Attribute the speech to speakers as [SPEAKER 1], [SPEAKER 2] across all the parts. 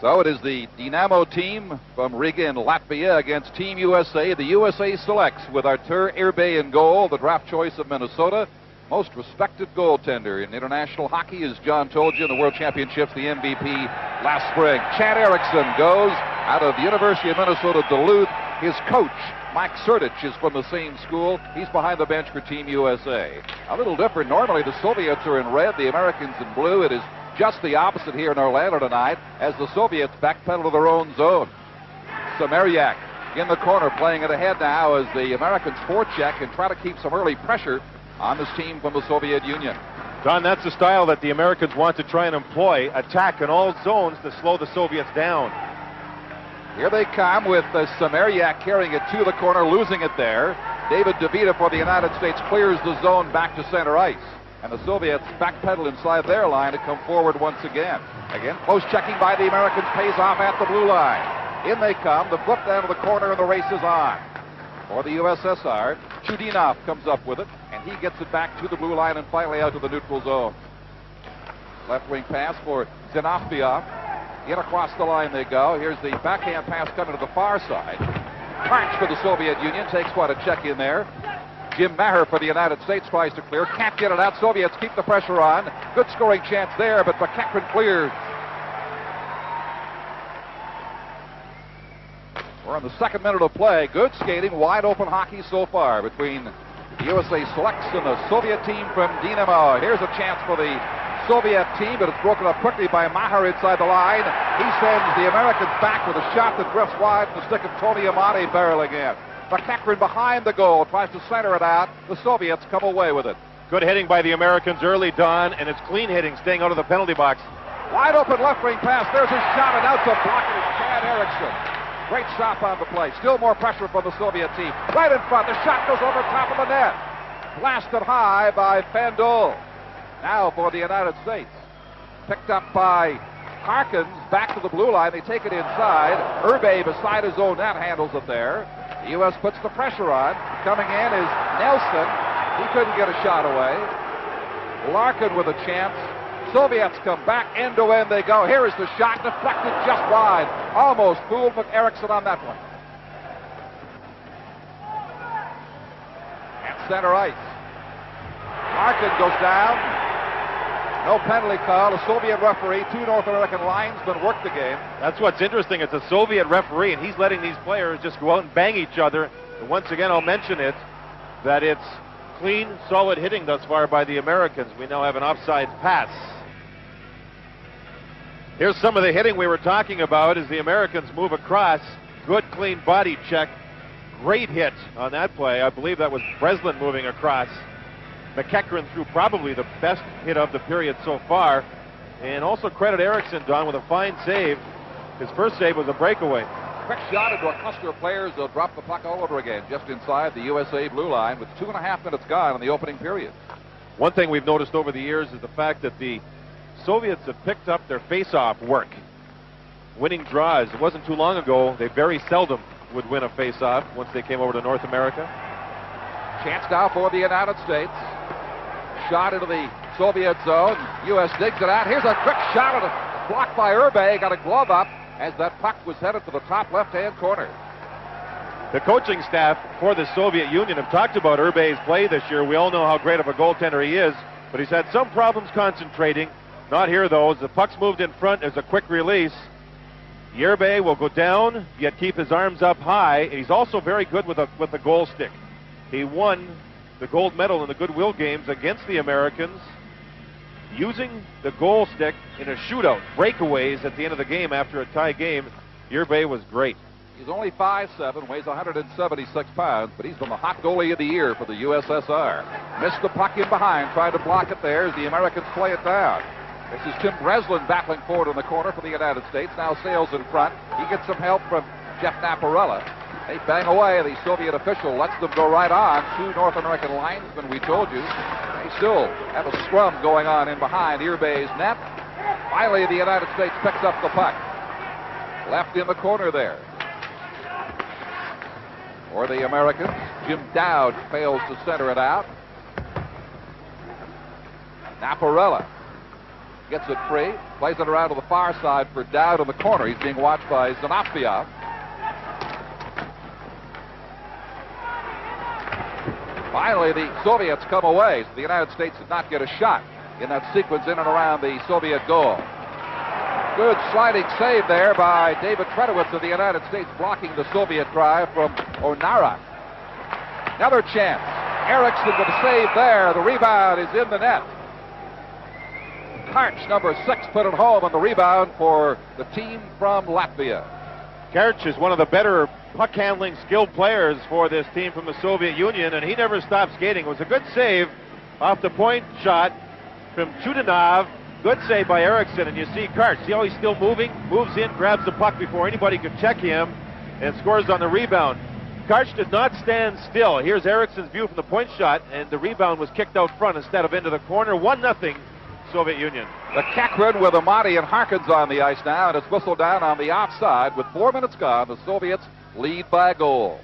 [SPEAKER 1] So it is the Dinamo team from Riga in Latvia against Team USA. The USA selects with Artur Irbay in goal, the draft choice of Minnesota. Most respected goaltender in international hockey, as John told you, in the World Championships, the MVP last spring. Chad Erickson goes out of the University of Minnesota Duluth. His coach, Mike Serdich, is from the same school. He's behind the bench for Team USA. A little different. Normally the Soviets are in red, the Americans in blue. It is just the opposite here in Orlando tonight as the Soviets backpedal to their own zone. Samariak in the corner playing it ahead now as the Americans forecheck and try to keep some early pressure on this team from the Soviet Union.
[SPEAKER 2] Don, that's the style that the Americans want to try and employ. Attack in all zones to slow the Soviets down.
[SPEAKER 1] Here they come with Samariak carrying it to the corner, losing it there. David DeVita for the United States clears the zone back to center ice. And the Soviets backpedal inside their line to come forward once again. Again, close checking by the Americans pays off at the blue line. In they come, the flip down to the corner, and the race is on. For the USSR, Chudinov comes up with it, and he gets it back to the blue line and finally out to the neutral zone. Left wing pass for Zinoviev. In across the line they go. Here's the backhand pass coming to the far side. Crunch for the Soviet Union, takes quite a check in there. Jim Maher for the United States tries to clear, can't get it out. Soviets keep the pressure on. Good scoring chance there, but McEachran clears. We're on the second minute of play. Good skating, wide open hockey so far between the USA selects and the Soviet team from Dinámo. Here's a chance for the Soviet team, but it's broken up quickly by Maher inside the line. He sends the Americans back with a shot that drifts wide from the stick of Tony Amati barreling in. McEachran behind the goal, tries to center it out. The Soviets come away with it.
[SPEAKER 2] Good hitting by the Americans early, Don, and it's clean hitting, staying out of the penalty box.
[SPEAKER 1] Wide open left wing pass. There's his shot, and out to block it is Chad Erickson. Great stop on the play. Still more pressure from the Soviet team. Right in front. The shot goes over top of the net. Blasted high by Fandol. Now for the United States. Picked up by Harkins. Back to the blue line. They take it inside. Irbay beside his own net handles it there. The U.S. puts the pressure on. Coming in is Nelson. He couldn't get a shot away. Larkin with a chance. Soviets come back, end to end they go. Here is the shot, deflected just wide. Almost fooled Erickson on that one. At center ice. Larkin goes down. No penalty call. A Soviet referee, two North American linesmen work the game.
[SPEAKER 2] That's what's interesting. It's a Soviet referee, and he's letting these players just go out and bang each other. And once again, I'll mention it, that it's clean, solid hitting thus far by the Americans. We now have an offside pass. Here's some of the hitting we were talking about as the Americans move across. Good, clean body check. Great hit on that play. I believe that was Breslin moving across. McEachran threw probably the best hit of the period so far. And also credit Erickson, Don, with a fine save. His first save was a breakaway.
[SPEAKER 1] Quick shot into a cluster of players. They'll drop the puck all over again, just inside the USA blue line with 2.5 minutes gone in the opening period.
[SPEAKER 2] One thing we've noticed over the years is the fact that the Soviets have picked up their face-off work. Winning draws. It wasn't too long ago, they very seldom would win a face-off once they came over to North America.
[SPEAKER 1] Chance now for the United States. Shot into the Soviet zone. U.S. digs it out. Here's a quick shot at it. Blocked by Irbay. Got a glove up as that puck was headed to the top left-hand corner.
[SPEAKER 2] The coaching staff for the Soviet Union have talked about Irbay's play this year. We all know how great of a goaltender he is, but he's had some problems concentrating. Not here, though. As the puck's moved in front, there's a quick release. Irbay will go down, yet keep his arms up high. And he's also very good with the goal stick. He won the gold medal in the Goodwill Games against the Americans using the goal stick in a shootout. Breakaways at the end of the game after a tie game. Irbay was great.
[SPEAKER 1] He's only 5'7", weighs 176 pounds, but he's been the hot goalie of the year for the USSR. Missed the puck in behind, tried to block it there as the Americans play it down. This is Tim Breslin battling forward in the corner for the United States. Now Sales in front. He gets some help from Jeff Naparella. They bang away. The Soviet official lets them go right on. Two North American linesmen, we told you. They still have a scrum going on in behind Irbay's net. Finally, the United States picks up the puck. Left in the corner there. For the Americans, Jim Dowd fails to center it out. Naparella gets it free. Plays it around to the far side for Dowd in the corner. He's being watched by Zinoviev. Finally, the Soviets come away, so the United States did not get a shot in that sequence in and around the Soviet goal. Good sliding save there by David Tretowitz of the United States, blocking the Soviet drive from Onarak. Another chance. Eriksson with a save there. The rebound is in the net. Karch, number 6, put it home on the rebound for the team from Latvia.
[SPEAKER 2] Karch is one of the better puck-handling skilled players for this team from the Soviet Union, and he never stopped skating. It was a good save off the point shot from Chudanov. Good save by Eriksson, and you see Karch. See how he's still moving? Moves in, grabs the puck before anybody could check him, and scores on the rebound. Karch did not stand still. Here's Eriksson's view from the point shot, and the rebound was kicked out front instead of into the corner. 1-0 Soviet Union.
[SPEAKER 1] The Kakrin with Amati and Harkins on the ice now, and it's whistled down on the offside. With 4 minutes gone, the Soviets lead by a goal.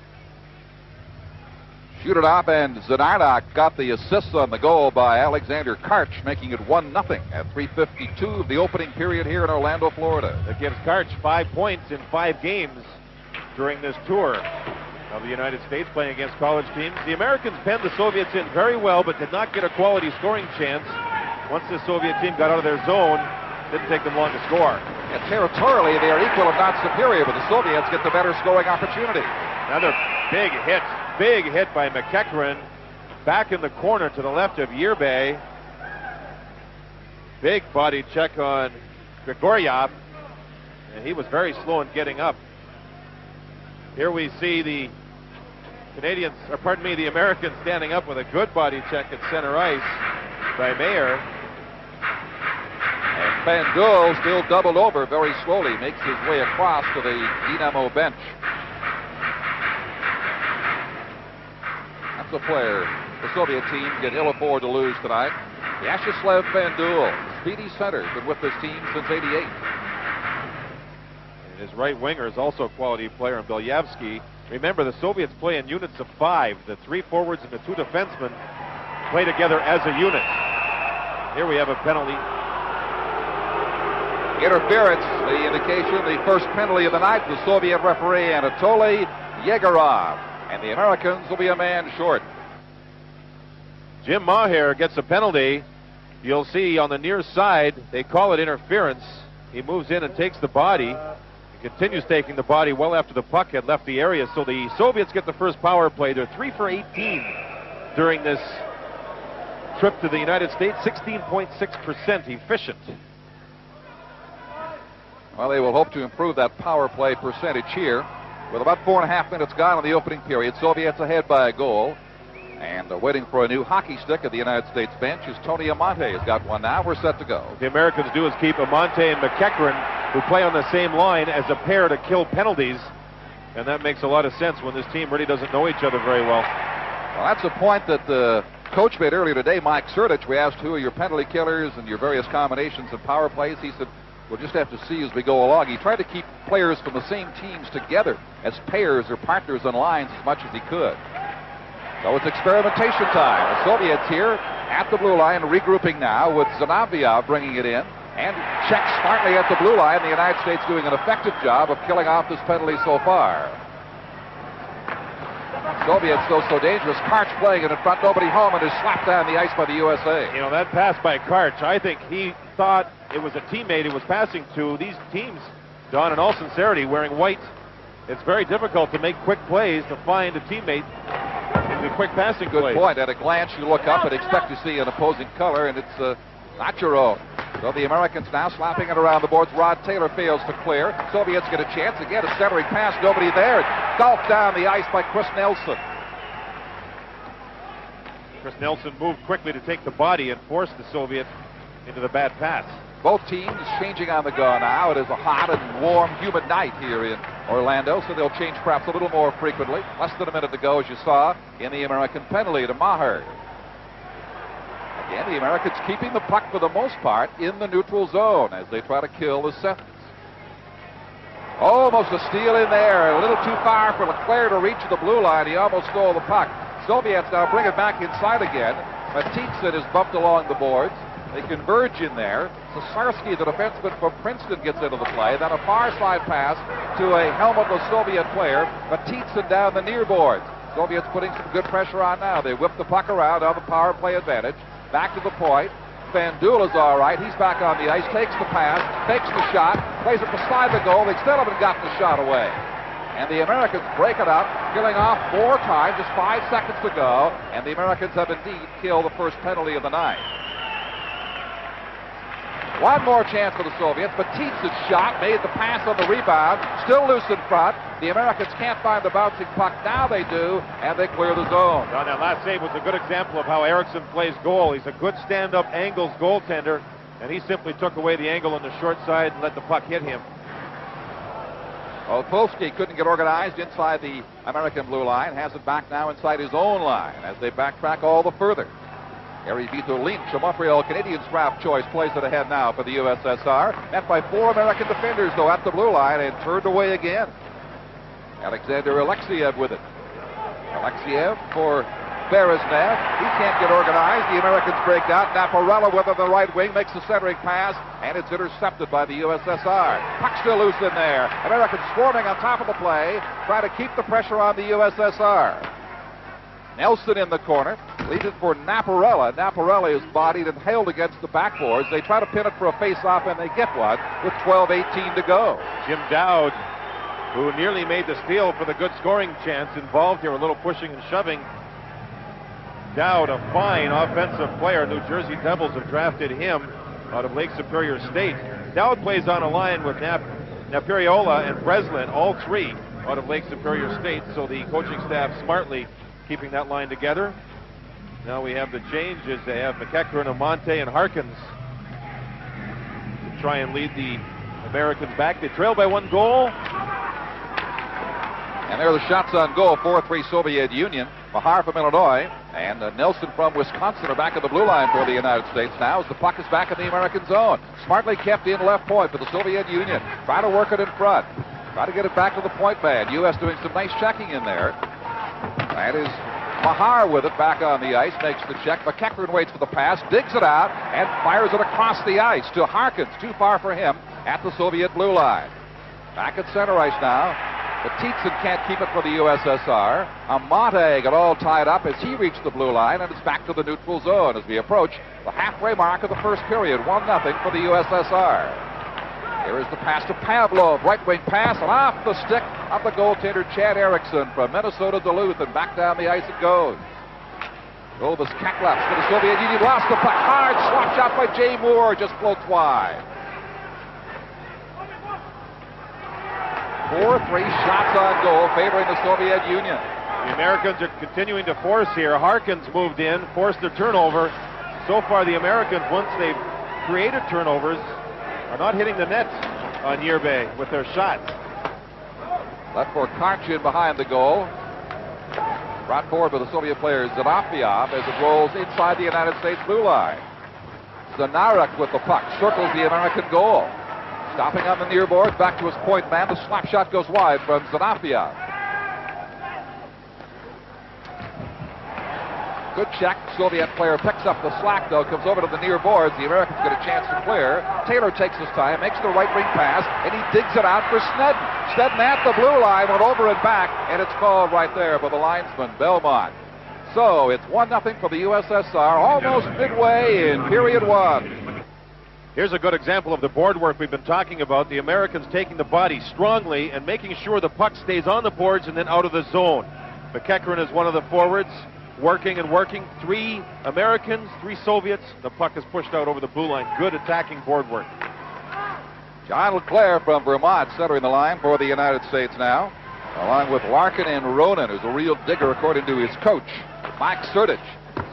[SPEAKER 1] Shudinov and Zanarnak got the assists on the goal by Alexander Karch, making it 1-0 at 3:52 of the opening period here in Orlando, Florida.
[SPEAKER 2] That gives Karch 5 points in 5 games during this tour of the United States playing against college teams. The Americans penned the Soviets in very well, but did not get a quality scoring chance. Once the Soviet team got out of their zone, didn't take them long to score.
[SPEAKER 1] And territorially, they are equal if not superior, but the Soviets get the better scoring opportunity.
[SPEAKER 2] Another big hit by McEachran, back in the corner to the left of Yerbay. Big body check on Grigoryev, and he was very slow in getting up. Here we see the the Americans standing up with a good body check at center ice by Mayer.
[SPEAKER 1] And Bandul, still doubled over very slowly, makes his way across to the Dinamo bench. That's a player the Soviet team can ill afford to lose tonight. Vyacheslav Bandul, speedy center, been with this team since '88.
[SPEAKER 2] And his right winger is also a quality player in Belyavsky. Remember, the Soviets play in units of 5. The 3 forwards and the 2 defensemen play together as a unit. Here we have a penalty.
[SPEAKER 1] Interference, the indication, the first penalty of the night, the Soviet referee Anatoly Yegorov. And the Americans will be a man short.
[SPEAKER 2] Jim Maher gets a penalty. You'll see on the near side, they call it interference. He moves in and takes the body. He continues taking the body well after the puck had left the area. So the Soviets get the first power play. They're 3 for 18 during this trip to the United States, 16.6% efficient.
[SPEAKER 1] Well, they will hope to improve that power play percentage here. With about 4.5 minutes gone in the opening period, Soviets ahead by a goal. And waiting for a new hockey stick at the United States bench is Tony Amante. Has got one now. We're set to go.
[SPEAKER 2] What the Americans do is keep Amante and McEachran, who play on the same line, as a pair to kill penalties. And that makes a lot of sense when this team really doesn't know each other very well.
[SPEAKER 1] Well, that's a point that the coach made earlier today, Mike Surdich. We asked who are your penalty killers and your various combinations of power plays. He said, we'll just have to see as we go along. He tried to keep players from the same teams together as pairs or partners on lines as much as he could. So it's experimentation time. The Soviets here at the blue line, regrouping now with Zinoviev bringing it in. And checks smartly at the blue line. The United States doing an effective job of killing off this penalty so far. Soviets still so dangerous. Karch playing it in front, nobody home, and is slapped down the ice by the USA.
[SPEAKER 2] You know, that pass by Karch, I think he thought it was a teammate he was passing to. These teams, Don, in all sincerity, wearing white, it's very difficult to make quick plays to find a teammate in the quick passing
[SPEAKER 1] Good point. At a glance, you look up and expect to see an opposing color, and it's not your own. So the Americans now slapping it around the boards. Rod Taylor fails to clear. Soviets get a chance again. A centering pass, nobody there. Golfed down the ice by Chris Nelson.
[SPEAKER 2] Chris Nelson moved quickly to take the body and force the Soviet into the bad pass.
[SPEAKER 1] Both teams changing on the go now. It is a hot and warm, humid night here in Orlando, so they'll change perhaps a little more frequently. Less than a minute to go, as you saw, in the American penalty to Maher. Again, the Americans keeping the puck for the most part in the neutral zone as they try to kill the sentence. Almost a steal in there. A little too far for Leclerc to reach the blue line. He almost stole the puck. Soviets now bring it back inside again. Matitsin is bumped along the boards. They converge in there. Cesarski, the defenseman from Princeton, gets into the play. Then a far side pass to a helmetless Soviet player. Batitsin down the near boards. Soviets putting some good pressure on now. They whip the puck around on the power play advantage. Back to the point. Fandul is all right. He's back on the ice. Takes the pass. Takes the shot. Plays it beside the goal. They still haven't gotten the shot away. And the Americans break it up, killing off 4 times. Just 5 seconds to go. And the Americans have indeed killed the first penalty of the night. One more chance for the Soviets. Batitsin's shot made the pass on the rebound. Still loose in front. The Americans can't find the bouncing puck. Now they do, and they clear the zone.
[SPEAKER 2] Now, that last save was a good example of how Eriksson plays goal. He's a good stand-up angles goaltender, and he simply took away the angle on the short side and let the puck hit him.
[SPEAKER 1] Polsky couldn't get organized inside the American blue line. Has it back now inside his own line as they backtrack all the further. Harry Vito Lynch, a Montreal Canadiens draft choice, plays it ahead now for the USSR. Met by 4 American defenders, though, at the blue line and turned away again. Alexander Alexiev with it. Alexiev for Bereznev. He can't get organized. The Americans break out. Naparella with it on the right wing makes the centering pass, and it's intercepted by the USSR. Puck still loose in there. Americans swarming on top of the play, trying to keep the pressure on the USSR. Nelson in the corner, leaves it for Naparella. Naparella is bodied and held against the backboards. They try to pin it for a face-off, and they get one with 12:18 to go.
[SPEAKER 2] Jim Dowd, who nearly made the steal for the good scoring chance involved here, a little pushing and shoving. Dowd, a fine offensive player. New Jersey Devils have drafted him out of Lake Superior State. Dowd plays on a line with Napariola and Breslin, all 3 out of Lake Superior State, so the coaching staff smartly keeping that line together. Now we have the changes. They have McEachran, Amante, and Harkins to try and lead the Americans back. They trail by 1 goal.
[SPEAKER 1] And there are the shots on goal. 4-3 Soviet Union. Mahar from Illinois and Nelson from Wisconsin are back at the blue line for the United States now as the puck is back in the American zone. Smartly kept in left point for the Soviet Union. Trying to work it in front. Try to get it back to the point man. U.S. doing some nice checking in there. That is Mahar with it back on the ice, makes the check. McEachran waits for the pass, digs it out, and fires it across the ice to Harkins. Too far for him at the Soviet blue line. Back at center ice now. Batitsin can't keep it for the USSR. Amate got all tied up as he reached the blue line, and it's back to the neutral zone as we approach the halfway mark of the first period. 1-0 for the USSR. Here is the pass to Pavlov, right wing pass, and off the stick of the goaltender Chad Eriksson from Minnesota Duluth, and back down the ice it goes. Golbas Kaklaps for the Soviet Union, lost the puck, hard swap shot by Jay Moore, just floats wide. 4-3 shots on goal favoring the Soviet Union.
[SPEAKER 2] The Americans are continuing to force here. Harkins moved in, forced the turnover. So far the Americans, once they've created turnovers, are not hitting the net on Yerbay with their shots.
[SPEAKER 1] Left for Karchin behind the goal. Brought forward by the Soviet player Zanafiov as it rolls inside the United States blue line. Zanarek with the puck circles the American goal. Stopping on the near boards, back to his point man. The slap shot goes wide from Zanafiov. Good check. Soviet player picks up the slack, though, comes over to the near boards. The Americans get a chance to clear. Taylor takes his time, makes the right wing pass, and he digs it out for Snedden. Snedden at the blue line, went over and back, and it's called right there by the linesman, Belmont. So it's 1-0 for the USSR, almost midway in period 1.
[SPEAKER 2] Here's a good example of the board work we've been talking about. The Americans taking the body strongly and making sure the puck stays on the boards and then out of the zone. McEachran is one of the forwards, working and working. 3 Americans, 3 Soviets. The puck is pushed out over the blue line. Good attacking board work.
[SPEAKER 1] John LeClaire from Vermont centering the line for the United States now, along with Larkin and Ronan, who's a real digger according to his coach, Mike Surdich.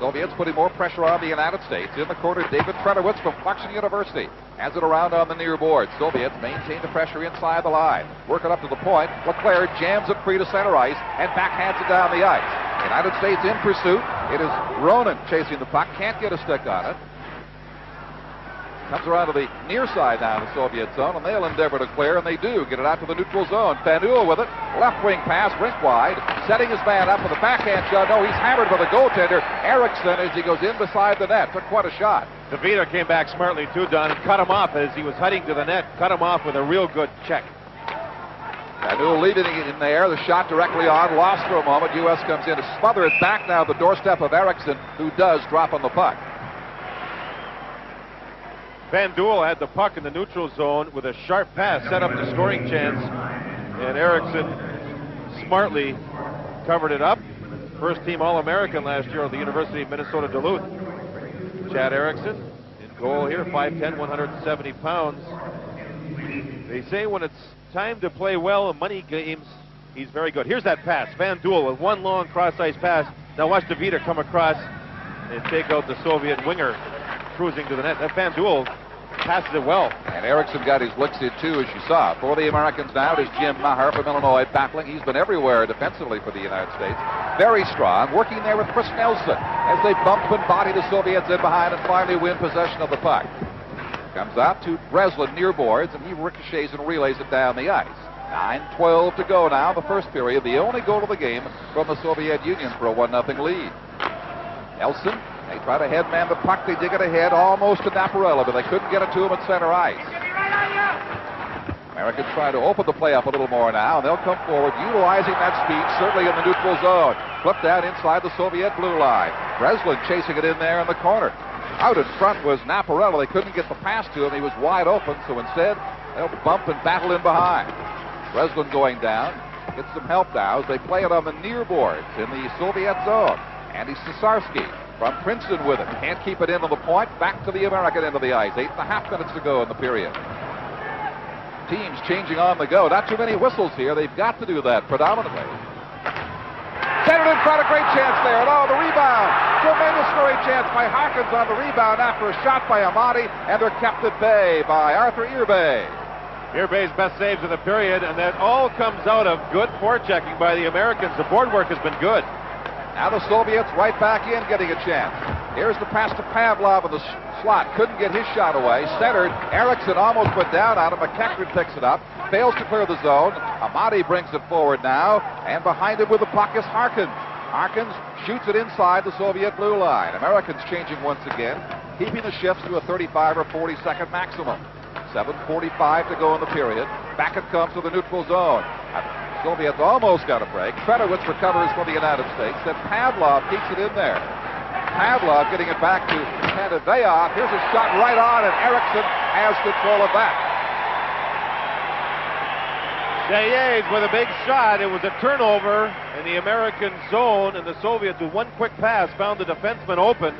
[SPEAKER 1] Soviets putting more pressure on the United States. In the corner, David Trenowitz from Clarkson University has it around on the near board. Soviets maintain the pressure inside the line. Work it up to the point. LeClaire jams it free to center ice and backhands it down the ice. United States in pursuit. It is Ronan chasing the puck. Can't get a stick on it. Comes around to the near side now of the Soviet zone, and they'll endeavor to clear, and they do. Get it out to the neutral zone. Fanul with it. Left wing pass, rink wide. Setting his man up for the backhand shot. No, he's hammered by the goaltender, Eriksson, as he goes in beside the net. Took quite a shot.
[SPEAKER 2] DeVita came back smartly too, Don, and cut him off as he was heading to the net. Cut him off with a real good check.
[SPEAKER 1] Newell leaving it in there. The shot directly on. Lost for a moment. U.S. comes in to smother it back now at the doorstep of Eriksson, who does drop on the puck.
[SPEAKER 2] Van Duel had the puck in the neutral zone with a sharp pass, set up the scoring chance, and Eriksson smartly covered it up. First team All-American last year at the University of Minnesota Duluth. Chad Eriksson in goal here, 5'10", 170 pounds. They say when it's time to play well in money games, he's very good. Here's that pass. Van Duel with one long cross-ice pass. Now watch DeVita come across and take out the Soviet winger cruising to the net. That Van Duel passes it well.
[SPEAKER 1] And Eriksson got his licks in too, as you saw. For the Americans now is Jim Maher from Illinois battling. He's been everywhere defensively for the United States. Very strong, working there with Chris Nelson as they bump and body the Soviets in behind and finally win possession of the puck. Comes out to Breslin near boards, and he ricochets and relays it down the ice. 9:12 to go now in the first period. The only goal of the game from the Soviet Union for a 1-0 lead. Nelson, they try to headman the puck. They dig it ahead almost to Naparella, but they couldn't get it to him at center ice. Americans trying to open the play up a little more now, and they'll come forward, utilizing that speed, certainly in the neutral zone. Flipped out inside the Soviet blue line. Breslin chasing it in there in the corner. Out in front was Naparella. They couldn't get the pass to him. He was wide open, so instead they'll bump and battle in behind. Breslin going down. Gets some help now as they play it on the near boards in the Soviet zone. Andy Cesarski from Princeton with it. Can't keep it in on the point. Back to the American end of the ice. 8.5 minutes to go in the period. Teams changing on the go. Not too many whistles here. They've got to do that predominantly. Centered in front, a great chance there. And the rebound. Tremendous scoring chance by Harkins on the rebound after a shot by Amati, and they're kept at bay by Arthur Irbay.
[SPEAKER 2] Irbay's best saves of the period, and that all comes out of good forechecking by the Americans. The board work has been good.
[SPEAKER 1] Now the Soviets right back in, getting a chance. Here's the pass to Pavlov in the slot. Couldn't get his shot away. Centered. Eriksson almost put down on him. McEachran picks it up. Fails to clear the zone. Amati brings it forward now. And behind him with the puck is Harkins. Harkins shoots it inside the Soviet blue line. Americans changing once again, keeping the shifts to a 35 or 40 second maximum. 7:45 to go in the period. Back it comes to the neutral zone. Soviets almost got a break. Fedorowicz recovers for the United States. Then Pavlov keeps it in there. Pavlov getting it back to Pantaveyev. Here's a shot right on, and Eriksson has control of that.
[SPEAKER 2] Sayes with a big shot. It was a turnover in the American zone, and the Soviets with one quick pass found the defenseman open.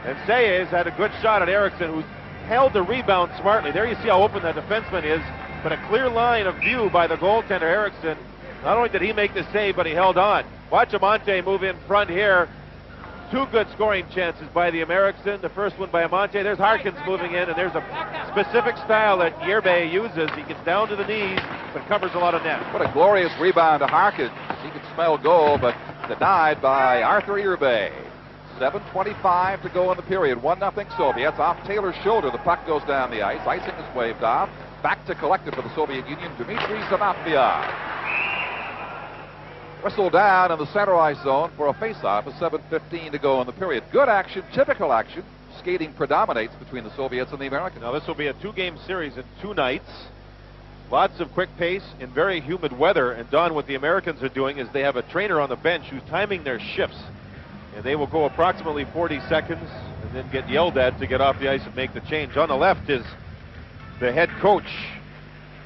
[SPEAKER 2] And Sayes had a good shot at Eriksson, who held the rebound smartly. There you see how open that defenseman is, but a clear line of view by the goaltender Eriksson. Not only did he make the save, but he held on. Watch Amante move in front here. Two good scoring chances by the American. The first one by Amante. There's Harkins moving in, and there's a specific style that Irbay uses. He gets down to the knees, but covers a lot of net.
[SPEAKER 1] What a glorious rebound to Harkins. He could smell goal, but denied by Arthur Irbay. 7:25 to go in the period. 1-0 Soviets. Off Taylor's shoulder, the puck goes down the ice. Icing is waved off. Back to collect it for the Soviet Union, Dmitry Zanafia. Whistle down in the center ice zone for a face-off at 7:15 to go in the period. Good action, typical action. Skating predominates between the Soviets and the Americans.
[SPEAKER 2] Now this will be a two-game series in 2 nights. Lots of quick pace in very humid weather. And Don, what the Americans are doing is they have a trainer on the bench who's timing their shifts. And they will go approximately 40 seconds and then get yelled at to get off the ice and make the change. On the left is the head coach,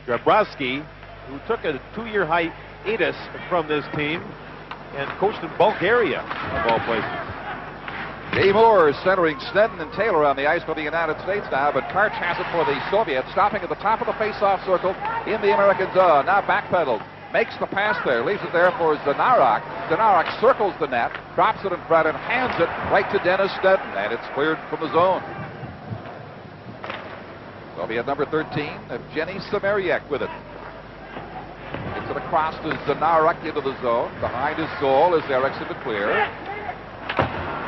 [SPEAKER 2] Grabowski, who took a 2-year hiatus from this team and coached in Bulgaria, of all places.
[SPEAKER 1] Jay Moore is centering Snedden and Taylor on the ice for the United States now, but Karch has it for the Soviets, stopping at the top of the face-off circle in the American zone. Now backpedaled. Makes the pass there, leaves it there for Zanarak. Zanarak circles the net, drops it in front, and hands it right to Dennis Snedden, and it's cleared from the zone. Soviet number 13, Evgeny Samariak with it. Gets it across to Zanarak into the zone. Behind his goal is Eriksson to clear.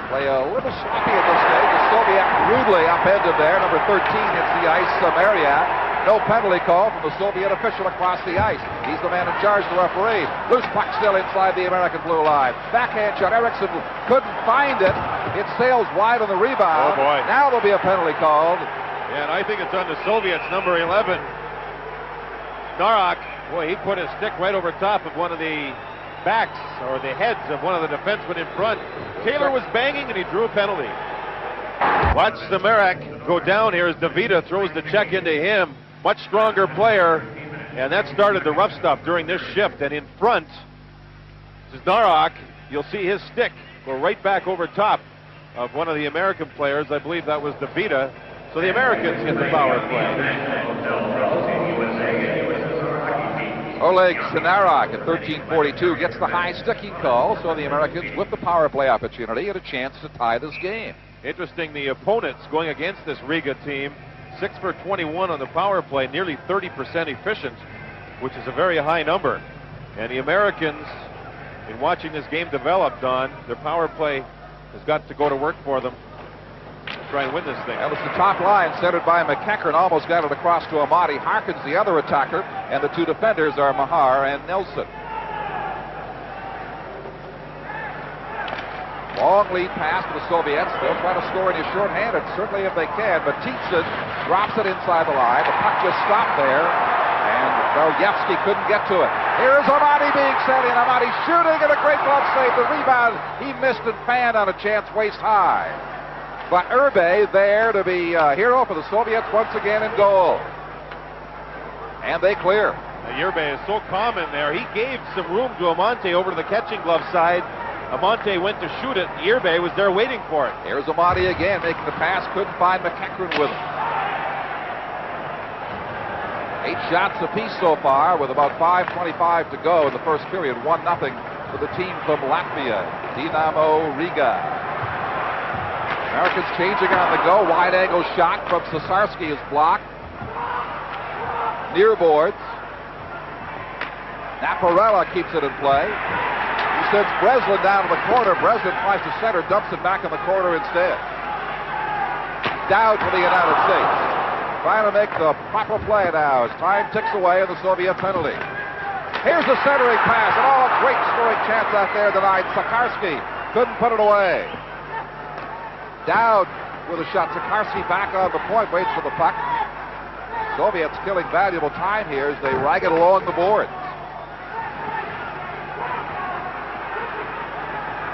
[SPEAKER 1] Play a little sloppy at this stage. The Soviet rudely upended there. Number 13 hits the ice, Samariak. No penalty call from the Soviet official across the ice. He's the man in charge, the referee. Loose puck still inside the American blue line. Backhand shot. Eriksson couldn't find it. It sails wide on the rebound.
[SPEAKER 2] Oh, boy.
[SPEAKER 1] Now there'll be a penalty called.
[SPEAKER 2] Yeah, and I think it's on the Soviets, number 11. Narak, boy, he put his stick right over top of one of the backs or the heads of one of the defensemen in front. Taylor was banging and he drew a penalty. Watch Samarak go down here as DeVita throws the check into him. Much stronger player, and that started the rough stuff during this shift. And in front, this is Narak. You'll see his stick go right back over top of one of the American players. I believe that was DeVita. So the Americans get the power play.
[SPEAKER 1] Oleg Sinarak at 13:42 gets the high sticking call, so the Americans with the power play opportunity and a chance to tie this game.
[SPEAKER 2] Interesting, the opponents going against this Riga team, 6 for 21 on the power play, nearly 30% efficient, which is a very high number. And the Americans, in watching this game develop, Don, their power play has got to go to work for them to try and win this thing.
[SPEAKER 1] That was the top line, centered by McEachern, almost got it across to Amati. Harkins, the other attacker, and the two defenders are Mahar and Nelson. Long lead pass to the Soviets. They'll try to score in his shorthanded, certainly if they can, but Tietzen drops it inside the line. The puck just stopped there, and Valyevsky couldn't get to it. Here's Amati being sent in. Amati shooting, and a great glove save. The rebound, he missed and fanned on a chance waist high. But Urbe there to be a hero for the Soviets once again in goal. And they clear.
[SPEAKER 2] Urbe is so calm in there. He gave some room to Amante over to the catching glove side. Amante went to shoot it. Urbe was there waiting for it.
[SPEAKER 1] Here's Amati again, making the pass. Couldn't find McEachern with it. 8 shots apiece so far with about 5:25 to go in the first period. 1-0 for the team from Latvia, Dinamo Riga. Americans changing on the go. Wide angle shot from Cesarsky is blocked. Near boards. Naparella keeps it in play. He sends Breslin down to the corner. Breslin tries to center, dumps it back in the corner instead. Down for the United States. Trying to make the proper play now as time ticks away in the Soviet penalty. Here's the centering pass, and a great scoring chance out there tonight. Cesarsky couldn't put it away. Dowd with a shot. Cesarsky back on the point, waits for the puck. Soviets killing valuable time here as they rag it along the boards.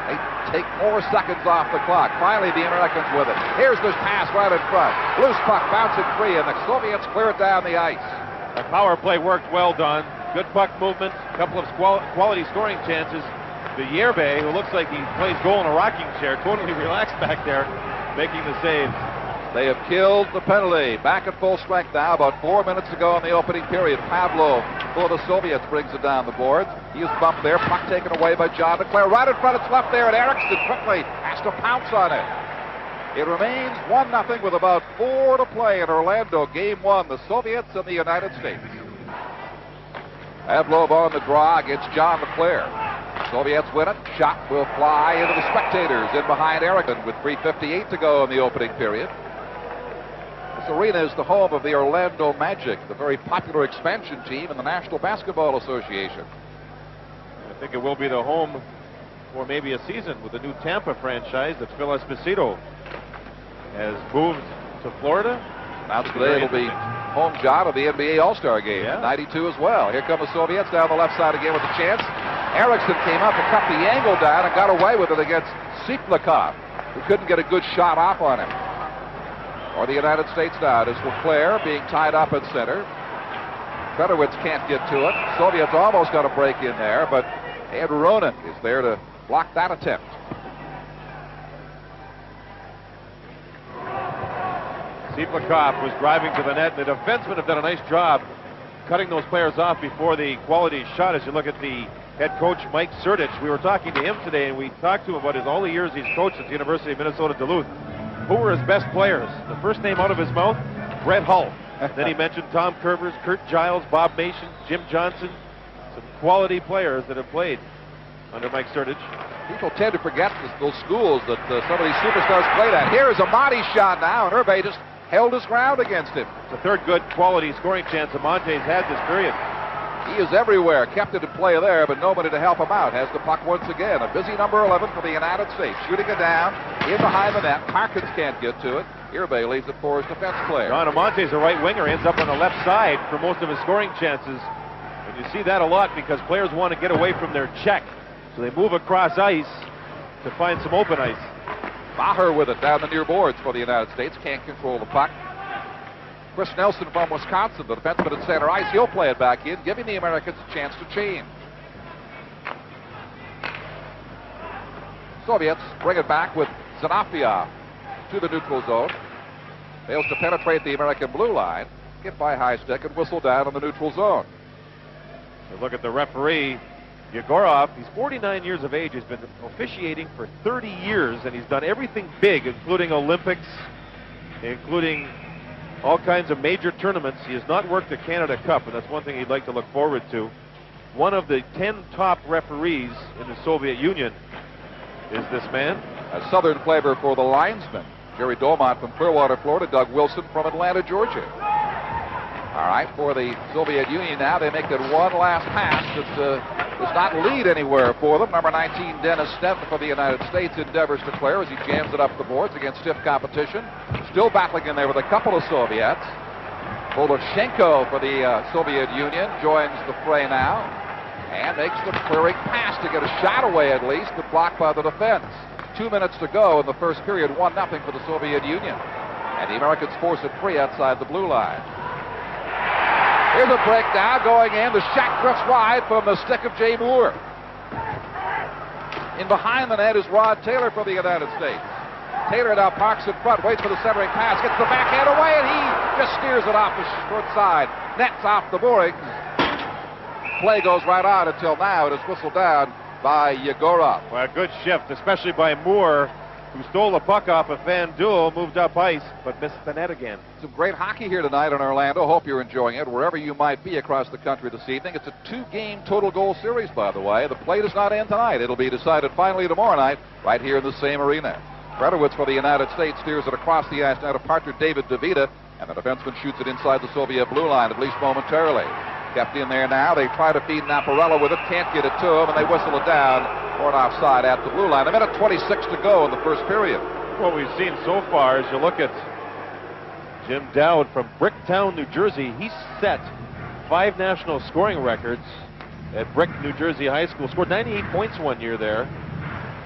[SPEAKER 1] They take more seconds off the clock. Finally, the Americans with it. Here's the pass right in front. Loose puck bouncing free, and the Soviets clear it down the ice.
[SPEAKER 2] The power play worked well done. Good puck movement, a couple of quality scoring chances. The Yerbe, who looks like he plays goal in a rocking chair, totally relaxed back there, making the saves.
[SPEAKER 1] They have killed the penalty. Back at full strength now, about 4 minutes to go in the opening period. Pavlov for the Soviets brings it down the boards. He is bumped there. Puck taken away by John DeClaire. Right in front, it's left there, and Eriksson quickly has to pounce on it. It remains 1-0 with about 4 to play in Orlando. Game 1, the Soviets and the United States. Pavlov on the draw against John DeClaire. Soviets win it. Shot will fly into the spectators in behind Eriksson with 3:58 to go in the opening period. This arena is the home of the Orlando Magic, the very popular expansion team in the National Basketball Association.
[SPEAKER 2] I think it will be the home for maybe a season with the new Tampa franchise that Phil Esposito has moved to Florida.
[SPEAKER 1] Announced today it'll be home job of the NBA All-Star Game in 92 as well. Here come the Soviets down the left side again with a chance. Eriksson came up and cut the angle down and got away with it against Siplikov, who couldn't get a good shot off on him. Or the United States now. It is LeClaire being tied up at center. Fedorowicz can't get to it. Soviets almost got a break in there, but Andrew Ronan is there to block that attempt.
[SPEAKER 2] Siplikov was driving to the net. The defensemen have done a nice job cutting those players off before the quality shot. As you look at the head coach, Mike Surdich, we were talking to him today, and we talked to him about all the years he's coached at the University of Minnesota Duluth. Who were his best players? The first name out of his mouth, Brett Hull. Then he mentioned Tom Curvers, Kurt Giles, Bob Mason, Jim Johnson. Some quality players that have played under Mike Surdich.
[SPEAKER 1] People tend to forget those schools that some of these superstars played at. Here is a Monty shot now, and Urbe just held his ground against him.
[SPEAKER 2] It's the third good quality scoring chance Amonte's had this period.
[SPEAKER 1] He is everywhere, kept it in play there, but nobody to help him out. Has the puck once again. A busy number 11 for the United States. Shooting it down, in behind the net. Parkins can't get to it. Irbe leaves it for his defense player.
[SPEAKER 2] John Amonte's a right winger, ends up on the left side for most of his scoring chances. And you see that a lot because players want to get away from their check. So they move across ice to find some open ice.
[SPEAKER 1] Maher with it down the near boards for the United States. Can't control the puck. Chris Nelson from Wisconsin, the defenseman at center ice. He'll play it back in, giving the Americans a chance to change. Soviets bring it back with Zanafia to the neutral zone. Fails to penetrate the American blue line. Get by high stick and whistle down in the neutral zone.
[SPEAKER 2] So look at the referee, Yegorov. He's 49 years of age. He's been officiating for 30 years, and he's done everything big, including Olympics, including all kinds of major tournaments. He has not worked the Canada Cup, and that's one thing he'd like to look forward to. One of the 10 top referees in the Soviet Union is this man.
[SPEAKER 1] A southern flavor for the linesman. Jerry Dolmont from Clearwater, Florida. Doug Wilson from Atlanta, Georgia. All right, for the Soviet Union now, they make that one last pass that does not lead anywhere for them. Number 19, Dennis Stenton for the United States endeavors to clear as he jams it up the boards against stiff competition. Still battling in there with a couple of Soviets. Voloshenko for the Soviet Union joins the fray now and makes the clearing pass to get a shot away at least, but blocked by the defense. 2 minutes to go in the first period, 1-0 for the Soviet Union. And the Americans force it free outside the blue line. Here's a breakdown going in. The shot drifts wide from the stick of Jay Moore. In behind the net is Rod Taylor for the United States. Taylor now parks in front, waits for the centering pass, gets the backhand away, and he just steers it off the short side. Nets off the moorings. Play goes right on until now. It is whistled down by Yegorov.
[SPEAKER 2] Well, a good shift, especially by Moore, who stole the puck off of Van Duel, moved up ice, but missed the net again.
[SPEAKER 1] Some great hockey here tonight in Orlando. Hope you're enjoying it wherever you might be across the country this evening. It's a 2-game total goal series, by the way. The play does not end tonight. It'll be decided finally tomorrow night right here in the same arena. Fredowitz for the United States steers it across the ice now to partner David DeVita, and the defenseman shoots it inside the Soviet blue line, at least momentarily. Kept in there now. They try to feed Naparella with it. Can't get it to him, and they whistle it down for an offside at the blue line. A minute 26 to go in the first period.
[SPEAKER 2] What we've seen so far is you look at Jim Dowd from Bricktown, New Jersey. He set 5 national scoring records at Brick, New Jersey High School. Scored 98 points one year there.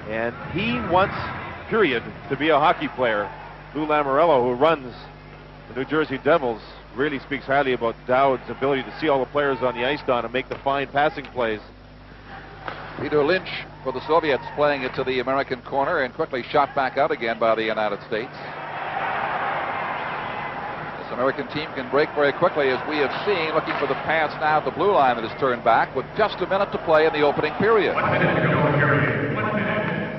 [SPEAKER 2] And he wants, period, to be a hockey player. Lou Lamoriello, who runs the New Jersey Devils, really speaks highly about Dowd's ability to see all the players on the ice, Don, and make the fine passing plays.
[SPEAKER 1] Peter Lynch for the Soviets playing it to the American corner and quickly shot back out again by the United States. This American team can break very quickly, as we have seen, looking for the pass now at the blue line that is turned back with just a minute to play in the opening period.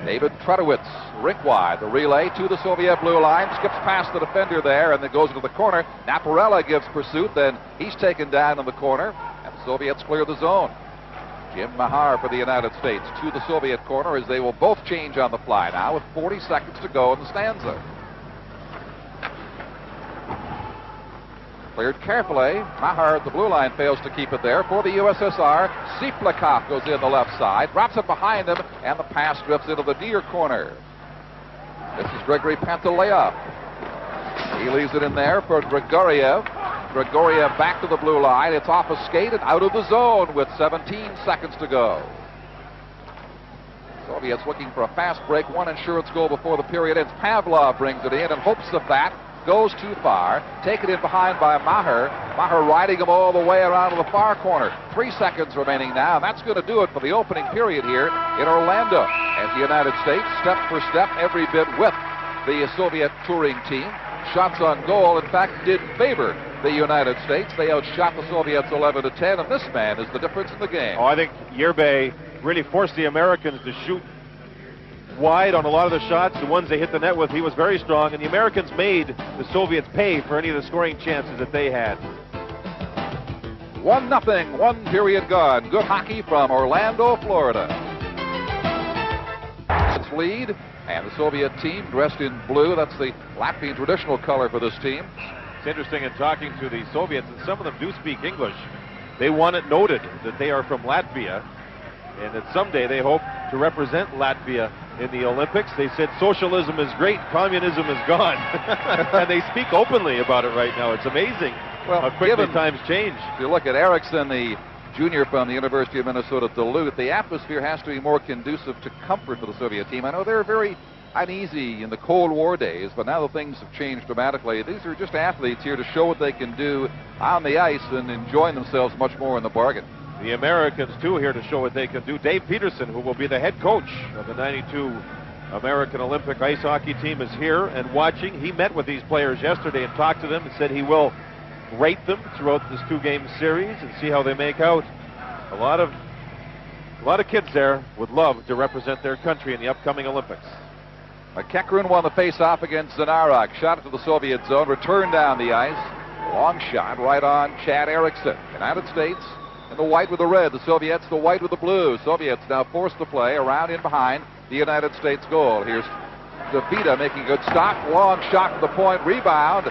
[SPEAKER 1] David Trudowitz, rink wide, the relay to the Soviet blue line, skips past the defender there and then goes into the corner. Naparella gives pursuit, then he's taken down in the corner, and the Soviets clear the zone. Jim Mahar for the United States to the Soviet corner as they will both change on the fly now with 40 seconds to go in the stanza. Cleared carefully. Mahar at the blue line fails to keep it there for the USSR. Siplikov goes in the left side, drops it behind him, and the pass drifts into the near corner. This is Grigory Pantaleyev. He leaves it in there for Grigoriev. Grigoriev back to the blue line. It's off a skate and out of the zone with 17 seconds to go. Soviets looking for a fast break, one insurance goal before the period ends. Pavlov brings it in and hopes of that. Goes too far. Taken in behind by Maher. Maher riding him all the way around to the far corner. 3 seconds remaining now, and that's going to do it for the opening period here in Orlando. As the United States, step for step, every bit with the Soviet touring team. Shots on goal, in fact, did favor the United States. They outshot the Soviets 11-10, and this man is the difference in the game.
[SPEAKER 2] Oh, I think Yerbe really forced the Americans to shoot wide on a lot of the shots. The ones they hit the net with, he was very strong, and the Americans made the Soviets pay for any of the scoring chances that they had.
[SPEAKER 1] 1-0, 1 period gone. Good hockey from Orlando, Florida. It's lead, and the Soviet team dressed in blue. That's the Latvian traditional color for this team.
[SPEAKER 2] It's interesting in talking to the Soviets, and some of them do speak English. they want it noted that they are from Latvia, and that someday they hope to represent Latvia in the Olympics. They said socialism is great, communism is gone. And they speak openly about it right now. It's amazing how quickly times change.
[SPEAKER 1] If you look at Erickson, the junior from the University of Minnesota Duluth, the atmosphere has to be more conducive to comfort for the Soviet team. I know they're very uneasy in the Cold War days, but now that things have changed dramatically, these are just athletes here to show what they can do on the ice and enjoying themselves much more in the bargain.
[SPEAKER 2] The Americans, too, here to show what they can do. Dave Peterson, who will be the head coach of the 92 American Olympic ice hockey team, is here and watching. He met with these players yesterday and talked to them and said he will rate them throughout this two-game series and see how they make out. A lot of kids there would love to represent their country in the upcoming Olympics.
[SPEAKER 1] McEachran won the face-off against Zanarok. Shot it to the Soviet zone, returned down the ice. Long shot right on Chad Erickson. United States in the white with the red. The Soviets the white with the blue. Soviets now forced to play around in behind the United States goal. Here's DeVita making a good stop. Long shot to the point. Rebound.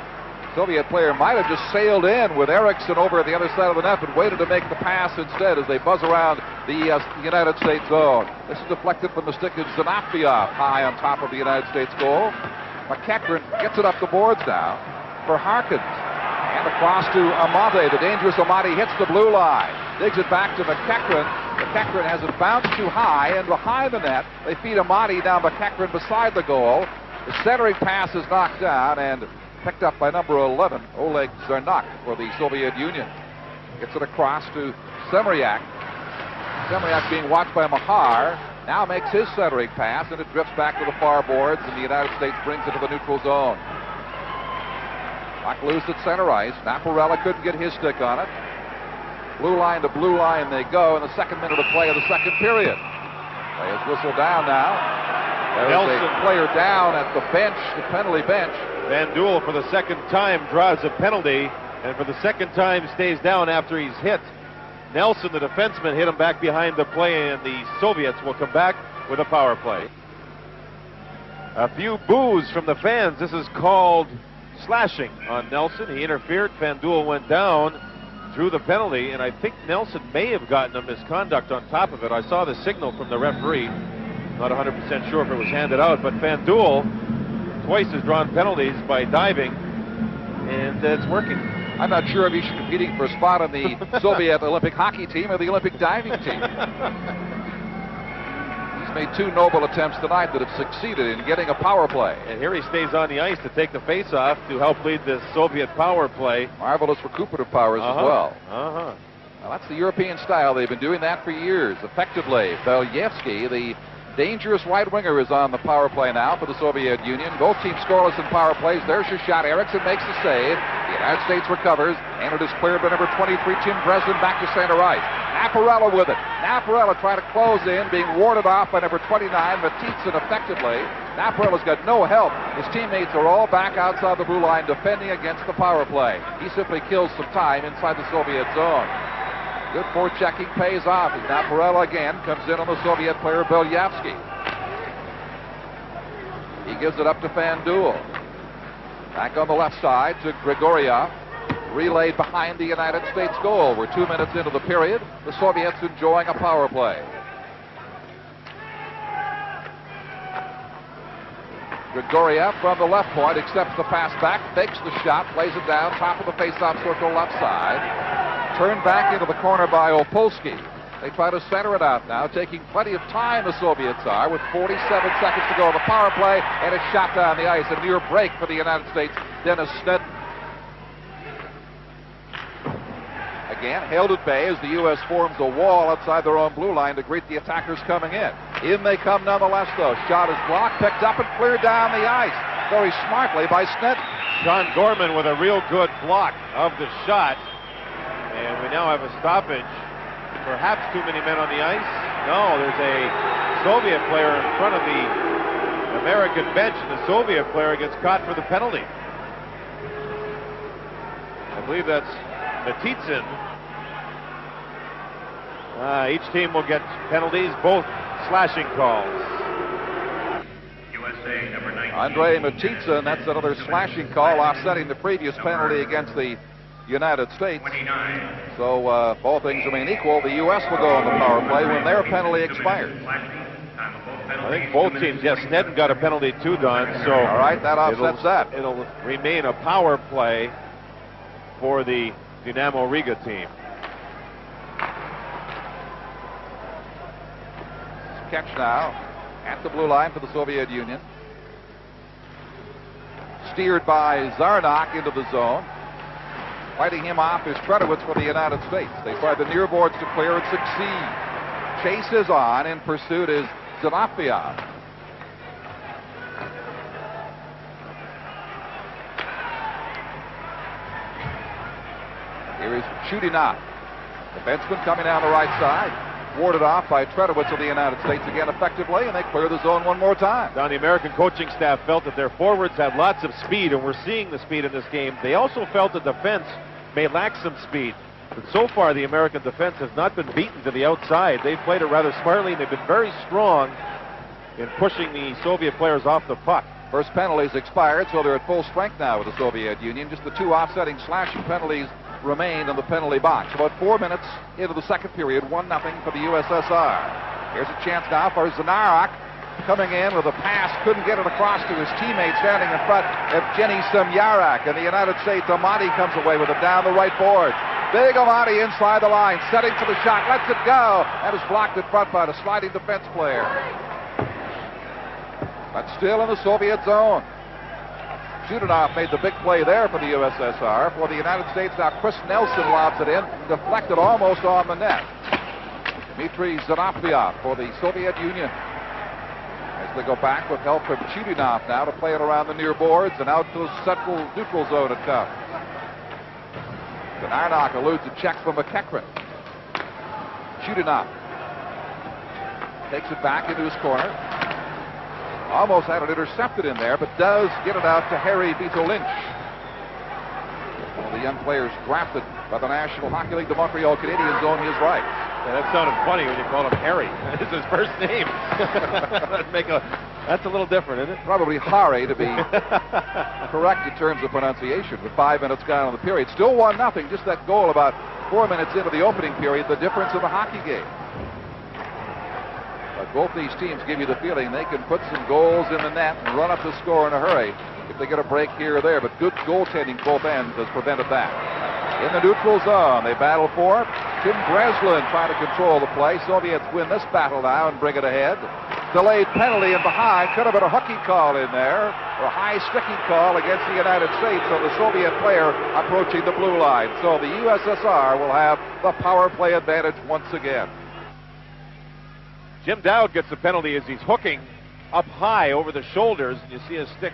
[SPEAKER 1] Soviet player might have just sailed in with Erickson over at the other side of the net, but waited to make the pass instead as they buzz around the United States zone. This is deflected from the stick of Zinoviev high on top of the United States goal. McEachran gets it up the boards now for Harkins. And across to Amate. The dangerous Amate hits the blue line. Digs it back to McEachran. McEachran has it bounced too high, and behind the net, they feed Amate down McEachran beside the goal. The centering pass is knocked down and picked up by number 11, Oleg Zarnak for the Soviet Union. Gets it across to Semryak. Semryak being watched by Mahar. Now makes his centering pass, and it drifts back to the far boards, and the United States brings it to the neutral zone. Puck loose at center ice. Naparella couldn't get his stick on it. Blue line to blue line they go in the second minute of play of the second period. Play is whistled down now. There's a player down at the bench, the penalty bench.
[SPEAKER 2] Van Duel for the second time draws a penalty, and for the second time stays down after he's hit. Nelson, the defenseman, hit him back behind the play, and the Soviets will come back with a power play. A few boos from the fans. This is called slashing on Nelson. He interfered. Van Duel went down, drew the penalty, and I think Nelson may have gotten a misconduct on top of it. I saw the signal from the referee. Not 100% sure if it was handed out, but Van Duel twice has drawn penalties by diving, and it's working.
[SPEAKER 1] I'm not sure if he's competing for a spot on the Soviet Olympic hockey team or the Olympic diving team. He's made two noble attempts tonight that have succeeded in getting a power play.
[SPEAKER 2] And here he stays on the ice to take the face-off to help lead this Soviet power play.
[SPEAKER 1] Marvelous recuperative powers as well.
[SPEAKER 2] Now
[SPEAKER 1] that's the European style. They've been doing that for years, effectively. Belyevsky, the dangerous right winger, is on the power play now for the Soviet Union. Both teams scoreless in power plays. There's your shot. Erickson makes the save. The United States recovers, and it is cleared by number 23, Tim Dresden, back to center ice. Naparella with it. Naparella trying to close in, being warded off by number 29, Matitsin, effectively. Naparella's got no help. His teammates are all back outside the blue line defending against the power play. He simply kills some time inside the Soviet zone. Good forechecking pays off as Naparella again comes in on the Soviet player Belyevsky. He gives it up to Van Duel. Back on the left side to Grigoriev. Relayed behind the United States goal. We're 2 minutes into the period. The Soviets enjoying a power play. Grigoriev from the left point accepts the pass back, fakes the shot, plays it down, top of the face-off circle left side. Turned back into the corner by Opolsky. They try to center it out now, taking plenty of time, the Soviets are, with 47 seconds to go on the power play, and a shot down the ice. A near break for the United States, Dennis Snedden. Again, held at bay as the U.S. forms a wall outside their own blue line to greet the attackers coming in. In they come nonetheless, though. Shot is blocked, picked up, and cleared down the ice. Very smartly by Snedden.
[SPEAKER 2] John Gorman with a real good block of the shot. And we now have a stoppage. Perhaps too many men on the ice. No, there's a Soviet player in front of the American bench, and the Soviet player gets caught for the penalty. I believe that's Matitsin. Each team will get penalties, both slashing calls.
[SPEAKER 3] USA number 19.
[SPEAKER 1] Andrei Matitsin, that's another slashing call, offsetting the previous penalty against the United States. So both things remain equal. The U.S. will go on the power play when their penalty expires.
[SPEAKER 2] I think both teams, yes, Sneddon got a penalty too, Don. So
[SPEAKER 1] all right, that offsets that.
[SPEAKER 2] It'll remain a power play for the Dinaмо Riga team.
[SPEAKER 1] Catch now at the blue line for the Soviet Union. Steered by Zarnak into the zone. Fighting him off is Tredowitz for the United States. They try the near boards to clear and succeed. Chase is on. In pursuit is Zinoviev. Here is Chudinov. Defenseman coming down the right side. Warded off by Tredowitz of the United States again effectively, and they clear the zone one more time.
[SPEAKER 2] Now, the American coaching staff felt that their forwards had lots of speed, and we're seeing the speed in this game. They also felt the defense may lack some speed. But so far, the American defense has not been beaten to the outside. They've played it rather smartly, and they've been very strong in pushing the Soviet players off the puck.
[SPEAKER 1] First penalties expired, so they're at full strength now with the Soviet Union. Just the two offsetting slashing penalties remained in the penalty box. About 4 minutes into the second period, 1-0 for the USSR. Here's a chance now for Zanarak, coming in with a pass, couldn't get it across to his teammate standing in front, Evgeny Semyarak, and the United States, Amati comes away with it down the right board. Big Amati inside the line, setting for the shot, lets it go, and is blocked in front by the sliding defense player. But still in the Soviet zone. Chudinov made the big play there for the USSR. For the United States, now Chris Nelson lobs it in, deflected almost on the net. Dmitry Zinoviev for the Soviet Union. As they go back with help from Chudinov now to play it around the near boards and out to the central neutral zone it comes. Zarnak eludes a check from McEachran. Chudinov takes it back into his corner. Almost had it intercepted in there, but does get it out to Harry Vito Lynch. One of the young players drafted by the National Hockey League, the Montreal Canadiens, on his right.
[SPEAKER 2] Yeah, that sounded funny when you called him Harry. It's his first name. That's a little different, isn't it?
[SPEAKER 1] Probably Harry to be correct in terms of pronunciation. With 5 minutes gone in the period. Still 1-0, just that goal about 4 minutes into the opening period, the difference in the hockey game. But both these teams give you the feeling they can put some goals in the net and run up the score in a hurry if they get a break here or there. But good goaltending both ends has prevented that. In the neutral zone, they battle for it. Tim Breslin trying to control the play. Soviets win this battle now and bring it ahead. Delayed penalty and behind. Could have been a hooking call in there, or a high sticking call against the United States. So the Soviet player approaching the blue line. So the USSR will have the power play advantage once again.
[SPEAKER 2] Jim Dowd gets the penalty as he's hooking up high over the shoulders, and you see his stick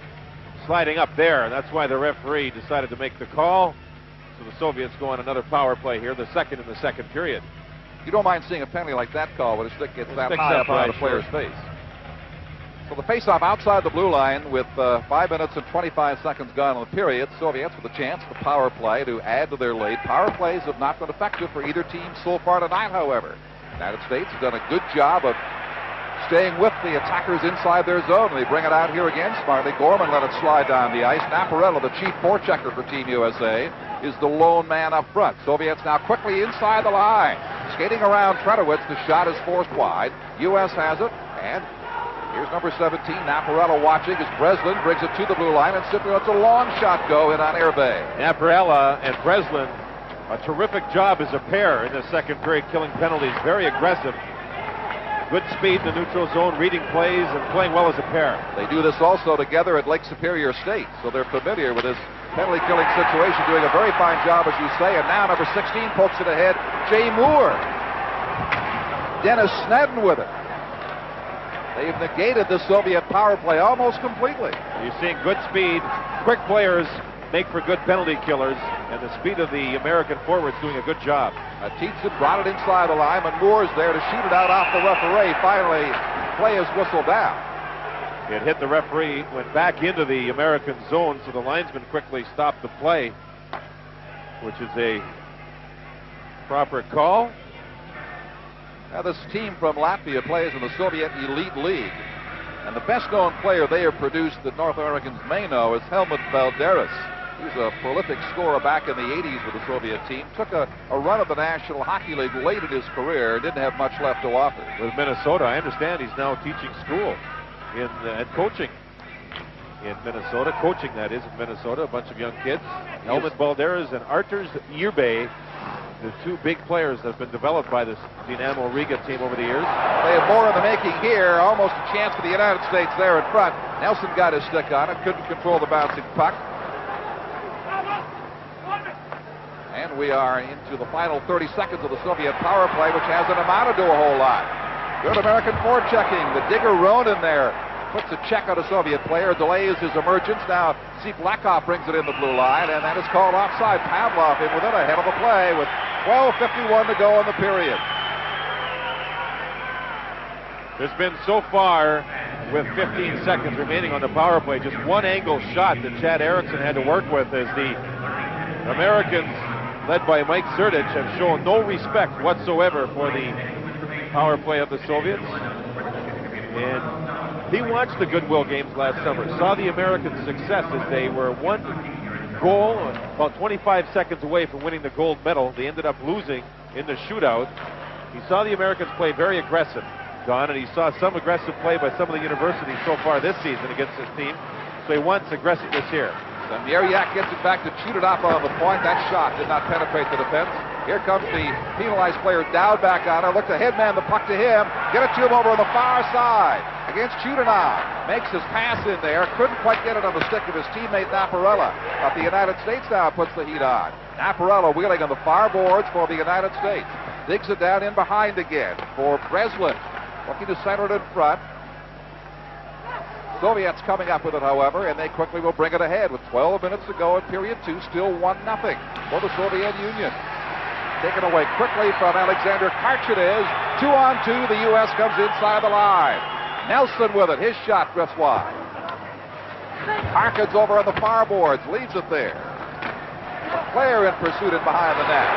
[SPEAKER 2] sliding up there, and that's why the referee decided to make the call. So the Soviets go on another power play here, the second in the second period.
[SPEAKER 1] You don't mind seeing a penalty like that call when a stick gets that high up around the player's face. So the face-off outside the blue line with 5 minutes and 25 seconds gone in the period. Soviets with a chance for power play to add to their lead. Power plays have not been effective for either team so far tonight, however. The United States has done a good job of staying with the attackers inside their zone. They bring it out here again smartly. Gorman let it slide down the ice. Naparella, the chief forechecker for Team USA, is the lone man up front. Soviets now quickly inside the line. Skating around Tredowitz, the shot is forced wide. U.S. has it, and here's number 17, Naparella watching as Breslin brings it to the blue line and simply lets a long shot go in on airbay.
[SPEAKER 2] Naparella and Breslin, a terrific job as a pair in the second period, killing penalties, very aggressive. Good speed in the neutral zone, reading plays, and playing well as a pair.
[SPEAKER 1] They do this also together at Lake Superior State, so they're familiar with this penalty-killing situation, doing a very fine job, as you say. And now number 16 pokes it ahead, Jay Moore. Dennis Sneddon with it. They've negated the Soviet power play almost completely.
[SPEAKER 2] You're seeing good speed, quick players make for good penalty killers, and the speed of the American forwards doing a good job.
[SPEAKER 1] Tietze brought it inside the line, and Moore's there to shoot it out off the referee. Finally, play is whistled down.
[SPEAKER 2] It hit the referee, went back into the American zone, so the linesman quickly stopped the play, which is a proper call.
[SPEAKER 1] Now this team from Latvia plays in the Soviet Elite League, and the best-known player they have produced that North Americans may know is Helmut Valderas. He's a prolific scorer back in the 80s with the Soviet team. Took a run at the National Hockey League late in his career. Didn't have much left to offer.
[SPEAKER 2] With Minnesota, I understand he's now teaching school and coaching in Minnesota. Coaching, that is, in Minnesota. A bunch of young kids. Helmut Balderas and Arturs Irbe, the two big players that have been developed by this Dinamo Riga team over the years.
[SPEAKER 1] They have more in the making here. Almost a chance for the United States there in front. Nelson got his stick on it. Couldn't control the bouncing puck. And we are into the final 30 seconds of the Soviet power play, which hasn't amounted to a whole lot. Good American forechecking. The digger Ronin there puts a check on a Soviet player, delays his emergence. Now Blackov brings it in the blue line, and that is called offside. Pavlov in with it, ahead of the play with 12:51 to go in the period.
[SPEAKER 2] There's been so far, with 15 seconds remaining on the power play, just one angle shot that Chad Erickson had to work with, as the Americans, led by Mike Srdich, have shown no respect whatsoever for the power play of the Soviets. And he watched the Goodwill games last summer, saw the Americans' success as they were one goal, about 25 seconds away from winning the gold medal. They ended up losing in the shootout. He saw the Americans play very aggressive, Don, and he saw some aggressive play by some of the universities so far this season against this team. So he wants aggressiveness here.
[SPEAKER 1] Samyeryak gets it back to shoot it up on the point. That shot did not penetrate the defense. Here comes the penalized player Dowd back on it. Look to headman the puck to him. Get it to him over on the far side against Chudanov. Makes his pass in there. Couldn't quite get it on the stick of his teammate Naparella. But the United States now puts the heat on. Naparella wheeling on the far boards for the United States. Digs it down in behind again for Breslin. Looking to center it in front. Soviets coming up with it, however, and they quickly will bring it ahead with 12 minutes to go in period 2. Still 1-0 for the Soviet Union. Taken away quickly from Alexander Karch it is. 2-on-2. The U.S. comes inside the line. Nelson with it. His shot drifts wide. Harkins over on the far boards. Leaves it there. Leclerc in pursuit and behind the net.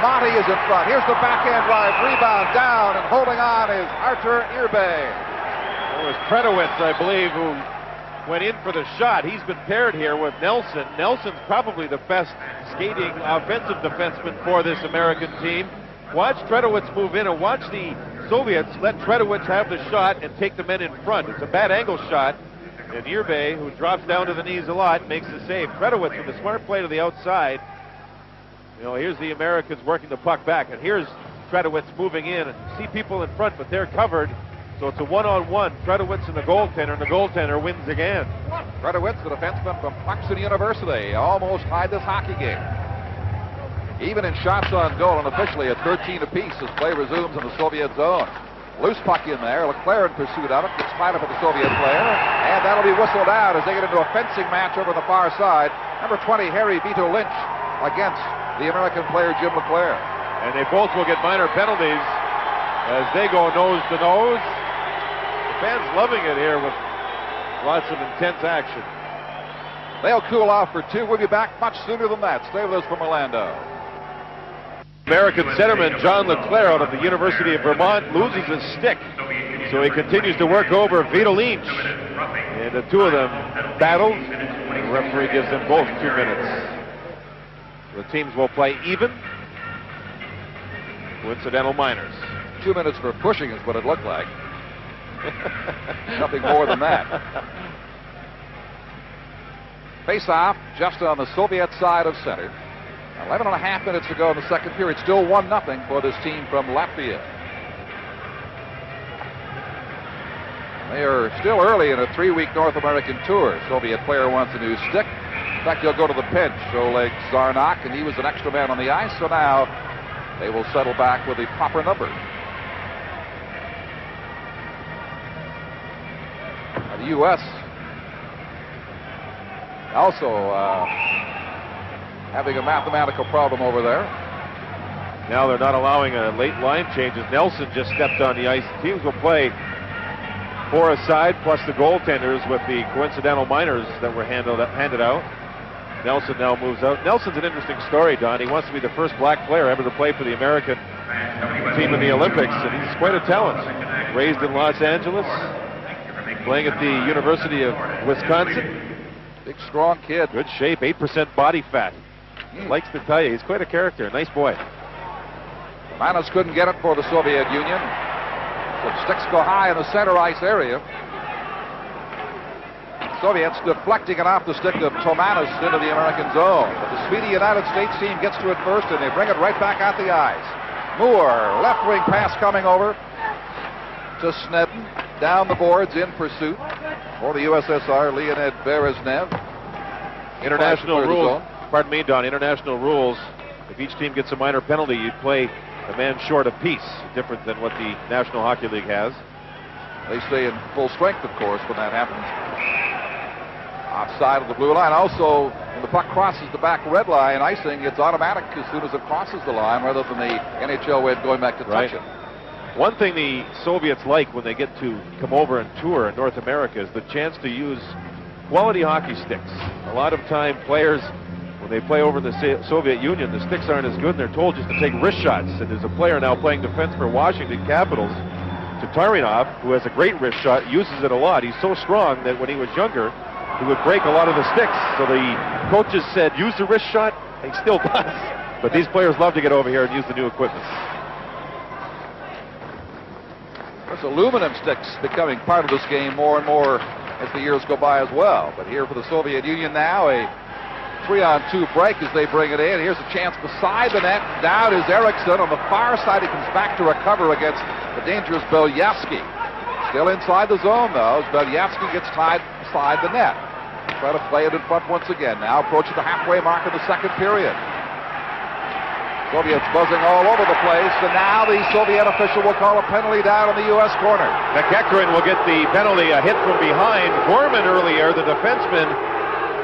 [SPEAKER 1] Amati is in front. Here's the backhand drive. Rebound down, and holding on is Artur Irbe.
[SPEAKER 2] It was Predowitz, I believe, who went in for the shot. He's been paired here with Nelson. Nelson's probably the best skating offensive defenseman for this American team. Watch Predowitz move in, and watch the Soviets let Predowitz have the shot and take the men in front. It's a bad angle shot, and Irbe, who drops down to the knees a lot, makes the save. Predowitz with a smart play to the outside. You know, here's the Americans working the puck back, and here's Predowitz moving in, and see people in front, but they're covered. So it's a one-on-one. Predowitz and the goaltender wins again.
[SPEAKER 1] Predowitz, the defenseman from Clarkson University, almost tied this hockey game. Even in shots on goal, and officially at 13 apiece as play resumes in the Soviet zone. Loose puck in there. Leclerc in pursuit of it. Gets spotted for the Soviet player, and that'll be whistled out as they get into a fencing match over the far side. Number 20, Harry Vito Lynch, against the American player Jim Leclerc.
[SPEAKER 2] And they both will get minor penalties as they go nose to nose. Fans loving it here with lots of intense action.
[SPEAKER 1] They'll cool off for 2. We'll be back much sooner than that. Stay with us from Orlando.
[SPEAKER 2] American centerman John Leclerc out of the University of Vermont loses his stick, so he continues to work over Vito Lynch. And the two of them battled. The referee gives them both 2 minutes. The teams will play even. Coincidental minors.
[SPEAKER 1] 2 minutes for pushing is what it looked like. Nothing more than that. Face-off just on the Soviet side of center. 11.5 minutes to go in the second period. Still 1-0 for this team from Latvia. They are still early in a 3-week North American tour. Soviet player wants a new stick. In fact, he'll go to the bench. Oleg Zarnak, and he was an extra man on the ice, so now they will settle back with the proper number. The U.S. also having a mathematical problem over there.
[SPEAKER 2] Now they're not allowing a late line changes. Nelson just stepped on the ice. The teams will play 4 aside, plus the goaltenders with the coincidental minors that were handed out. Nelson now moves out. Nelson's an interesting story, Don. He wants to be the first black player ever to play for the American team in the Olympics, and he's quite a talent. Raised in Los Angeles, playing at the University of Wisconsin.
[SPEAKER 1] Big, strong kid.
[SPEAKER 2] Good shape, 8% body fat. Likes to tell you, he's quite a character. Nice boy.
[SPEAKER 1] Manos couldn't get it for the Soviet Union. The sticks go high in the center ice area. Soviets deflecting it off the stick of Tomanis into the American zone. But the speedy United States team gets to it first, and they bring it right back at the ice. Moore, left wing pass coming over to Snedden. Down the boards in pursuit for the USSR, Leonid Berezhnev.
[SPEAKER 2] International rules. Pardon me, Don. International rules. If each team gets a minor penalty, you'd play a man short apiece. Different than what the National Hockey League has.
[SPEAKER 1] They stay in full strength, of course, when that happens. Offside of the blue line. Also, when the puck crosses the back red line, icing, it's automatic as soon as it crosses the line, rather than the NHL way of going back to touch it.
[SPEAKER 2] One thing the Soviets like when they get to come over and tour in North America is the chance to use quality hockey sticks. A lot of time players, when they play over in the Soviet Union, the sticks aren't as good and they're told just to take wrist shots. And there's a player now playing defense for Washington Capitals, Tatarinov, who has a great wrist shot, uses it a lot. He's so strong that when he was younger, he would break a lot of the sticks. So the coaches said, use the wrist shot. He still does. But these players love to get over here and use the new equipment.
[SPEAKER 1] There's aluminum sticks becoming part of this game more and more as the years go by as well. But here for the Soviet Union now, a 3-on-2 break as they bring it in. Here's a chance beside the net. Down is Eriksson. On the far side, he comes back to recover against the dangerous Belyavsky. Still inside the zone, though, as Belyavsky gets tied beside the net. Try to play it in front once again. Now approaching the halfway mark of the second period. Soviets buzzing all over the place, and now the Soviet official will call a penalty down in the U.S. corner.
[SPEAKER 2] McEachran will get the penalty, a hit from behind. Gorman earlier, the defenseman,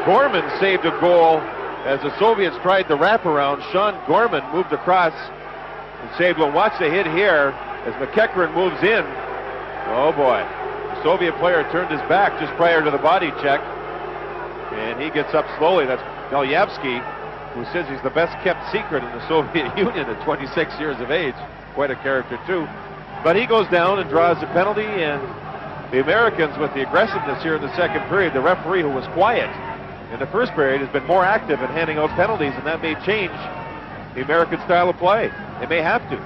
[SPEAKER 2] Gorman saved a goal as the Soviets tried the wraparound. Sean Gorman moved across and saved one. Watch the hit here as McEachran moves in. Oh boy, the Soviet player turned his back just prior to the body check, and he gets up slowly. That's Belyavsky, who says he's the best kept secret in the Soviet Union at 26 years of age. Quite a character too. But he goes down and draws the penalty, and the Americans, with the aggressiveness here in the second period, the referee, who was quiet in the first period, has been more active in handing out penalties, and that may change the American style of play. They may have to.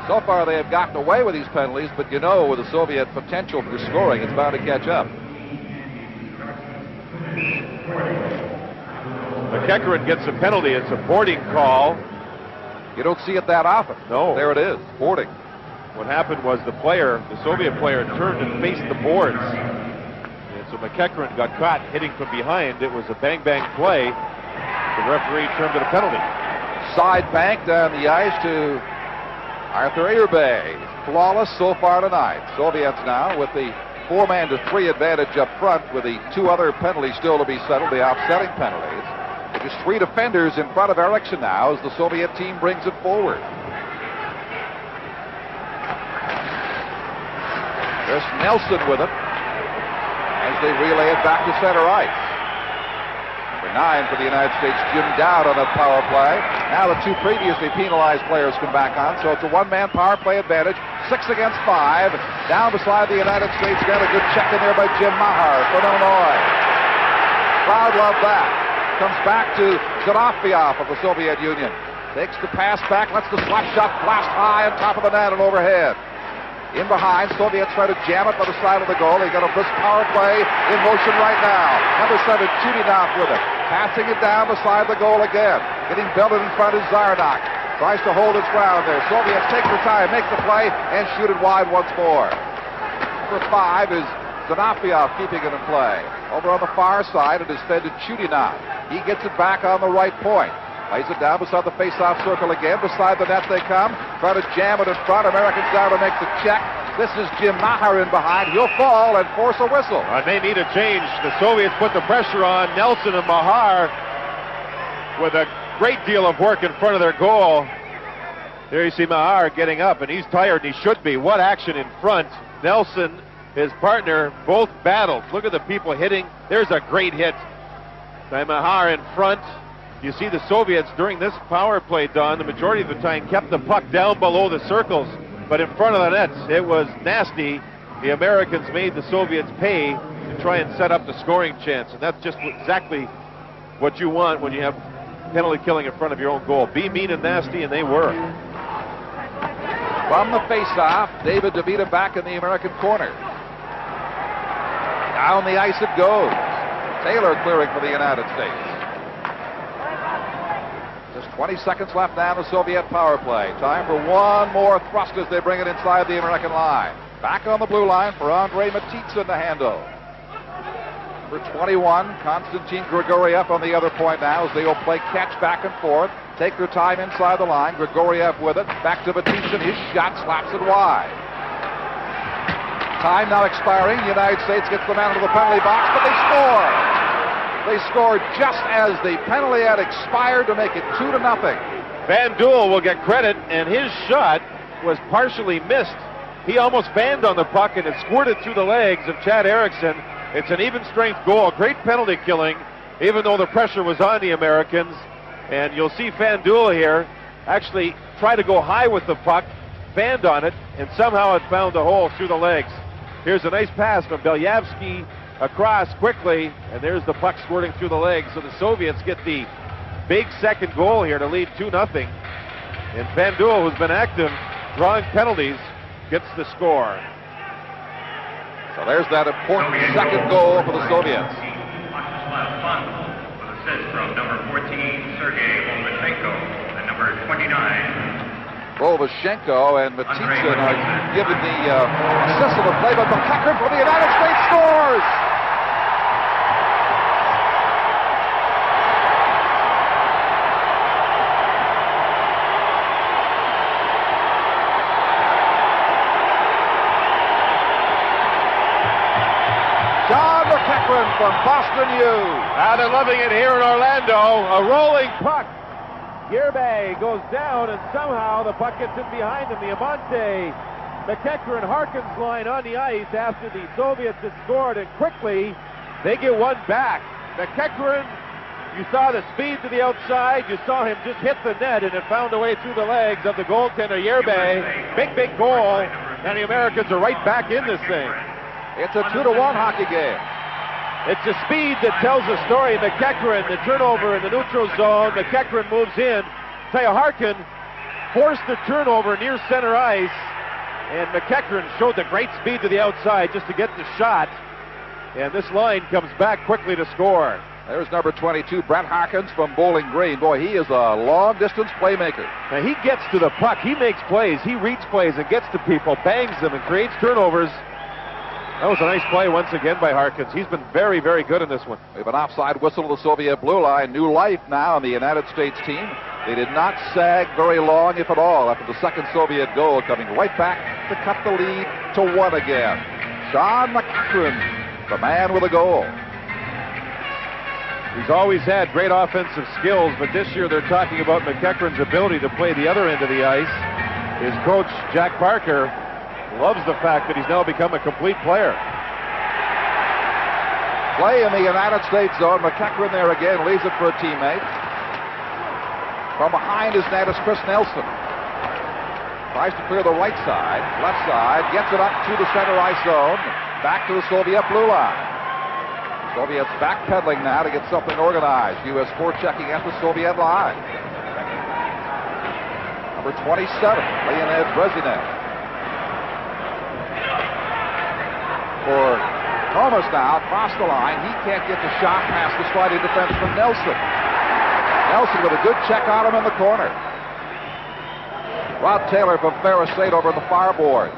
[SPEAKER 1] So far they have gotten away with these penalties, but you know, with the Soviet potential for scoring, it's bound to catch up.
[SPEAKER 2] McEachran gets a penalty. It's a boarding call.
[SPEAKER 1] You don't see it that often.
[SPEAKER 2] No.
[SPEAKER 1] There it is, boarding.
[SPEAKER 2] What happened was the Soviet player turned and faced the boards. And so McEachran got caught hitting from behind. It was a bang-bang play. The referee termed it a penalty.
[SPEAKER 1] Side bank down the ice to Arthur Irbay. Flawless so far tonight. Soviets now with the 4-man to 3 advantage up front, with the 2 other penalties still to be settled, the offsetting penalties. Just 3 defenders in front of Eriksson now as the Soviet team brings it forward. There's Nelson with it as they relay it back to center ice. Number 9 for the United States, Jim Dowd on the power play. Now the 2 previously penalized players come back on, so it's a 1-man power play advantage. 6 against 5. Down beside the United States, got a good check in there by Jim Mahar from Illinois. Crowd loved that. Comes back to Zinoviev of the Soviet Union. Takes the pass back, lets the slap shot blast high on top of the net and overhead. In behind, Soviets try to jam it by the side of the goal. They got a brisk power play in motion right now. Number 7, Chudinov with it. Passing it down beside the goal again. Getting belted in front is Zarnak. Tries to hold his ground there. Soviets take their time, make the play, and shoot it wide once more. Number 5 is Zinoviev keeping it in play. Over on the far side, it is fed to Chudinov. He gets it back on the right point. Lays it down beside the face-off circle again. Beside the net they come. Try to jam it in front. Americans down to make the check. This is Jim Mahar in behind. He'll fall and force a whistle.
[SPEAKER 2] They need a change. The Soviets put the pressure on Nelson and Mahar with a great deal of work in front of their goal. There you see Mahar getting up, and he's tired, and he should be. What action in front. Nelson, his partner, both battled. Look at the people hitting. There's a great hit by Mahar in front. You see the Soviets during this power play, Don, the majority of the time kept the puck down below the circles, but in front of the nets, it was nasty. The Americans made the Soviets pay. to try and set up the scoring chance, and that's just exactly what you want when you have penalty killing in front of your own goal. Be mean and nasty, and they were.
[SPEAKER 1] From the face-off, David DeVita back in the American corner. Down the ice it goes. Taylor clearing for the United States. Just 20 seconds left now in the Soviet power play. Time for one more thrust as they bring it inside the American line. Back on the blue line for Andrei Matitsin to handle. Number 21, Konstantin Grigoriev on the other point now as they will play catch back and forth. Take their time inside the line. Grigoriev with it. Back to Matitsin. His shot slaps it wide. Time now expiring. The United States gets the man into the penalty box, but they score. They scored just as the penalty had expired to make it 2-0.
[SPEAKER 2] Van Duel will get credit, and his shot was partially missed. He almost fanned on the puck, and it squirted through the legs of Chad Erickson. It's an even strength goal. Great penalty killing, even though the pressure was on the Americans. And you'll see Van Duel here actually try to go high with the puck, fanned on it, and somehow it found a hole through the legs. Here's a nice pass from Belyavsky across quickly, and there's the puck squirting through the legs. So the Soviets get the big second goal here to lead 2-0. And Van Duel, who's been active, drawing penalties, gets the score.
[SPEAKER 1] So there's that important second goal for the Soviets.
[SPEAKER 3] With assist from number 14, Sergei Voloshenko, and number 29.
[SPEAKER 1] Voloshenko and Matitsin are given the assist of the play, but McEachran for the United States scores! John McEachran from Boston U.
[SPEAKER 2] Now they're loving it here in Orlando. A rolling puck. Yerbe goes down, and somehow the puck gets in behind him. The Amante McEachran Harkins line on the ice after the Soviets had scored, and quickly they get one back. McEachran, you saw the speed to the outside. You saw him just hit the net, and it found a way through the legs of the goaltender Yerbe. Big goal, and the Americans are right back in this thing.
[SPEAKER 1] It's a 2-1 hockey game.
[SPEAKER 2] It's the speed that tells the story. McEachran, the turnover in the neutral zone. McEachran moves in. Tell you, Harkin forced the turnover near center ice, and McEachran showed the great speed to the outside just to get the shot. And this line comes back quickly to score.
[SPEAKER 1] There's number 22, Brent Harkins from Bowling Green. Boy, he is a long-distance playmaker.
[SPEAKER 2] Now, he gets to the puck. He makes plays. He reads plays and gets to people, bangs them, and creates turnovers. That was a nice play once again by Harkins. He's been very good in this one.
[SPEAKER 1] We have an offside whistle to the Soviet blue line. New life now in the United States team. They did not sag very long, if at all, after the second Soviet goal, coming right back to cut the lead to 1 again. John McEachran, the man with a goal.
[SPEAKER 2] He's always had great offensive skills, but this year they're talking about McEachran's ability to play the other end of the ice. His coach, Jack Parker, loves the fact that he's now become a complete player.
[SPEAKER 1] Play in the United States zone. McEachran there again, leaves it for a teammate. From behind his net is Chris Nelson. Tries to clear the right side, left side, gets it up to the center ice zone, back to the Soviet blue line. Soviets backpedaling now to get something organized. U.S. forechecking at the Soviet line. Number 27, Leonid Brezhnev. For Thomas now, across the line. He can't get the shot past the sliding defense from Nelson. Nelson with a good check on him in the corner. Rod Taylor from Ferris State over the far board.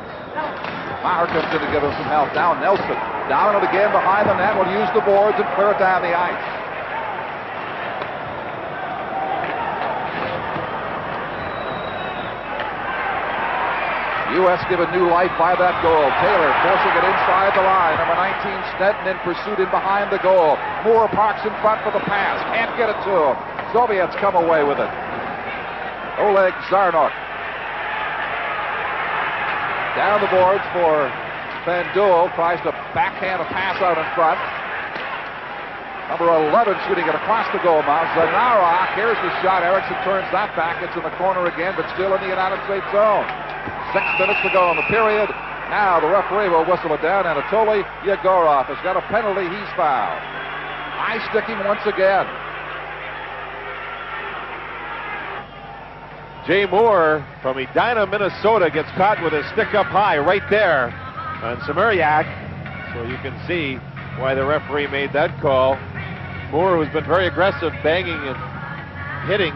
[SPEAKER 1] Maher comes in to give him some help. Now Nelson down it again behind the net. Will use the boards and clear it down the ice. U.S. given new life by that goal. Taylor forcing it inside the line. Number 19, Snedden in pursuit in behind the goal. Moore parks in front for the pass. Can't get it to him. Soviets come away with it. Oleg Zarnok. Down the boards for Van Duel. Tries to backhand a pass out in front. Number 11 shooting it across the goal mouth. Zanarok. Here's the shot. Erickson turns that back. It's in the corner again, but still in the United States zone. 6 minutes to go in the period. Now the referee will whistle it down. Anatoly Yegorov has got a penalty. He's fouled. Eye sticking once again.
[SPEAKER 2] Jay Moore from Edina, Minnesota gets caught with his stick up high right there on Samariak. So you can see why the referee made that call. Moore, who's been very aggressive, banging and hitting,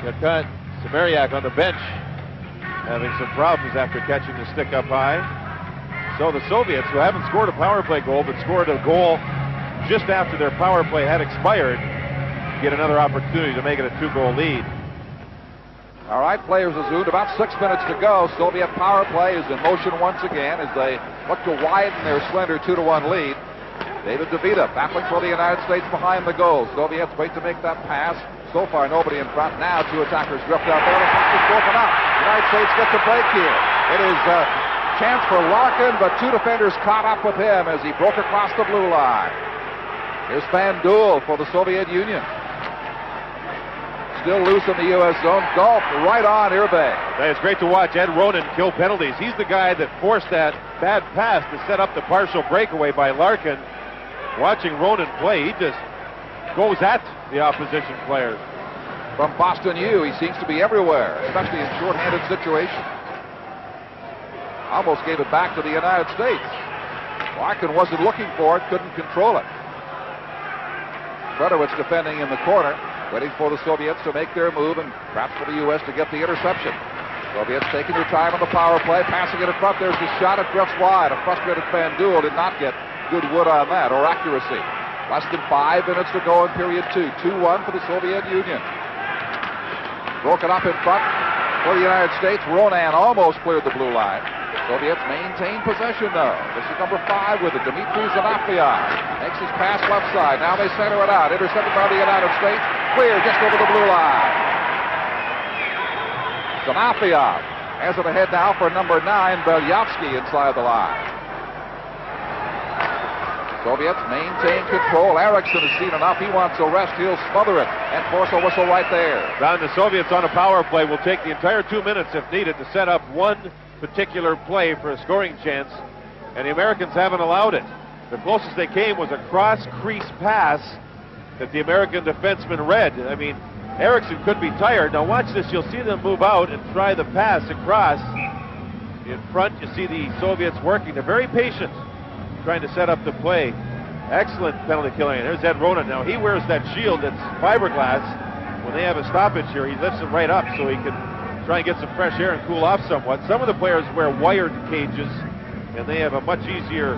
[SPEAKER 2] got caught. Samariak on the bench having some problems after catching the stick up high. So the Soviets, who haven't scored a power play goal, but scored a goal just after their power play had expired, get another opportunity to make it a 2-goal lead.
[SPEAKER 1] All right, players are zoomed. About 6 minutes to go. Soviet power play is in motion once again as they look to widen their slender 2-1 lead. David DeVita battling for the United States behind the goal. Soviets wait to make that pass. So far, nobody in front. Now, two attackers drift out there. The puck is broken up. The United States gets a break here. It is a chance for Larkin, but two defenders caught up with him as he broke across the blue line. Here's Van Duel for the Soviet Union. Still loose in the U.S. zone. Golf right on Irbay.
[SPEAKER 2] It's great to watch Ed Ronan kill penalties. He's the guy that forced that bad pass to set up the partial breakaway by Larkin. Watching Ronan play, he just goes at the opposition players.
[SPEAKER 1] From Boston U, he seems to be everywhere, especially in short-handed situations. Almost gave it back to the United States. Larkin wasn't looking for it, couldn't control it. Fredowitz defending in the corner, waiting for the Soviets to make their move and perhaps for the U.S. to get the interception. Soviets taking their time on the power play, passing it in front. There's the shot. It drifts wide. A frustrated Van Duel did not get good wood on that, or accuracy. Less than 5 minutes to go in period 2. 2-1 for the Soviet Union. Broken up in front for the United States. Ronan almost cleared the blue line. Soviets maintain possession, though. This is number 5 with it. Dmitry Zanafian makes his pass left side. Now they center it out. Intercepted by the United States. Clear just over the blue line. Zanafian has it ahead now for number 9, Belyavsky, inside the line. Soviets maintain control. Eriksson has seen enough. He wants a rest. He'll smother it and force a whistle right there.
[SPEAKER 2] Down the Soviets on a power play will take the entire 2 minutes if needed to set up one particular play for a scoring chance, and the Americans haven't allowed it. The closest they came was a cross-crease pass that the American defenseman read. I mean, Eriksson could be tired. Now watch this. You'll see them move out and try the pass across. In front, you see the Soviets working. They're very patient, trying to set up the play. Excellent penalty killing. There's Ed Ronan. Now he wears that shield that's fiberglass. When they have a stoppage here, he lifts it right up so he can try and get some fresh air and cool off somewhat. Some of the players wear wired cages, and they have a much easier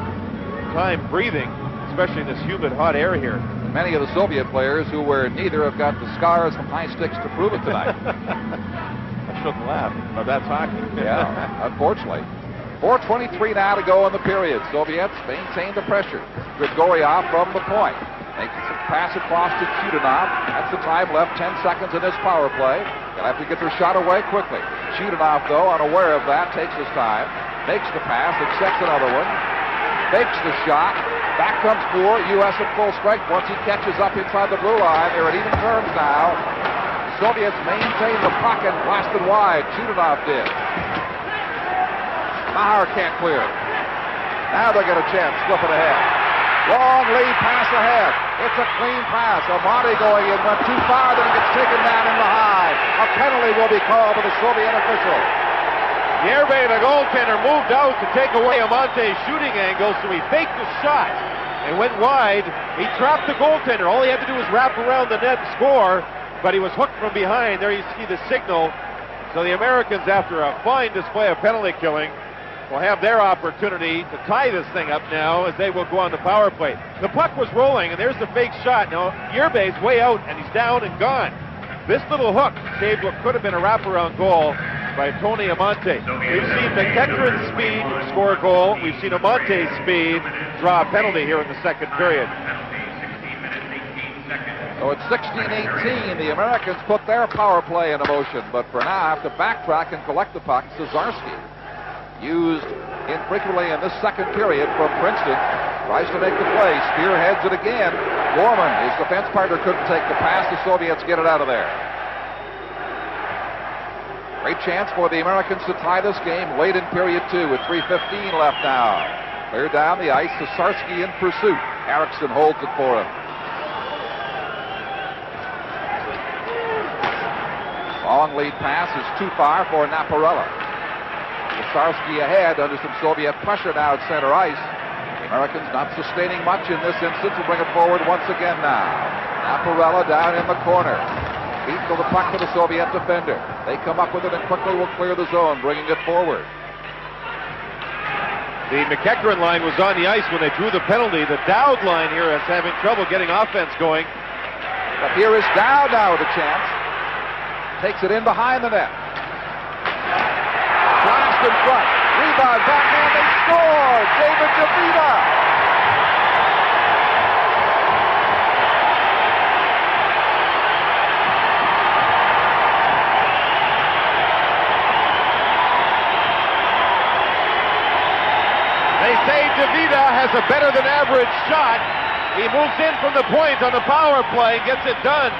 [SPEAKER 2] time breathing, especially in this humid, hot air here.
[SPEAKER 1] Many of the Soviet players who wear neither have got the scars from high sticks to prove it tonight.
[SPEAKER 2] I shouldn't laugh, but that's hockey.
[SPEAKER 1] Yeah, unfortunately. 4:23 now to go in the period. Soviets maintain the pressure. Grigoriev from the point. Makes a pass across to Chudanov. That's the time left, 10 seconds in this power play. They'll have to get their shot away quickly. Chudanov, though, unaware of that, takes his time. Makes the pass, accepts another one. Fakes the shot. Back comes Moore. U.S. at full strength. Once he catches up inside the blue line, they're at even terms now. The Soviets maintain the puck and blasted wide. Chudanov did. Maher can't clear it. Now they get a chance, slip it ahead. Long lead pass ahead. It's a clean pass. Amati going in, went too far, then gets taken down in the high. A penalty will be called by the Soviet official.
[SPEAKER 2] Yerbey, the goaltender, moved out to take away Amante's shooting angle, so he faked the shot and went wide. He trapped the goaltender. All he had to do was wrap around the net and score, but he was hooked from behind. There you see the signal. So the Americans, after a fine display of penalty killing, will have their opportunity to tie this thing up now as they will go on the power play. The puck was rolling, and there's the fake shot. Now, Yerbey's way out, and he's down and gone. This little hook saved what could have been a wraparound goal by Tony Amante. We've seen McEachran's speed score a goal. We've seen Amante's speed draw a penalty here in the second period.
[SPEAKER 1] So it's 16-18. The Americans put their power play into motion, but for now have to backtrack and collect the puck. Cesarski, used infrequently in this second period from Princeton, tries to make the play, spearheads it again. Gorman, his defense partner, couldn't take the pass. The Soviets get it out of there. Great chance for the Americans to tie this game late in period 2 with 3:15 left now. Clear down the ice. Sarsky in pursuit. Erickson holds it for him. Long lead pass is too far for Naparella. Sarsky ahead under some Soviet pressure now at center ice. The Americans not sustaining much in this instance will bring it forward once again now. Naparella down in the corner. Beat to the puck to the Soviet defender. They come up with it and quickly will clear the zone, bringing it forward.
[SPEAKER 2] The McEachran line was on the ice when they drew the penalty. The Dowd line here is having trouble getting offense going.
[SPEAKER 1] But here is Dowd now with a chance. Takes it in behind the net. Blast in front. Rebound, backhand, they score! David DeVita!
[SPEAKER 2] They say DeVita has a better than average shot. He moves in from the point on the power play, gets it done.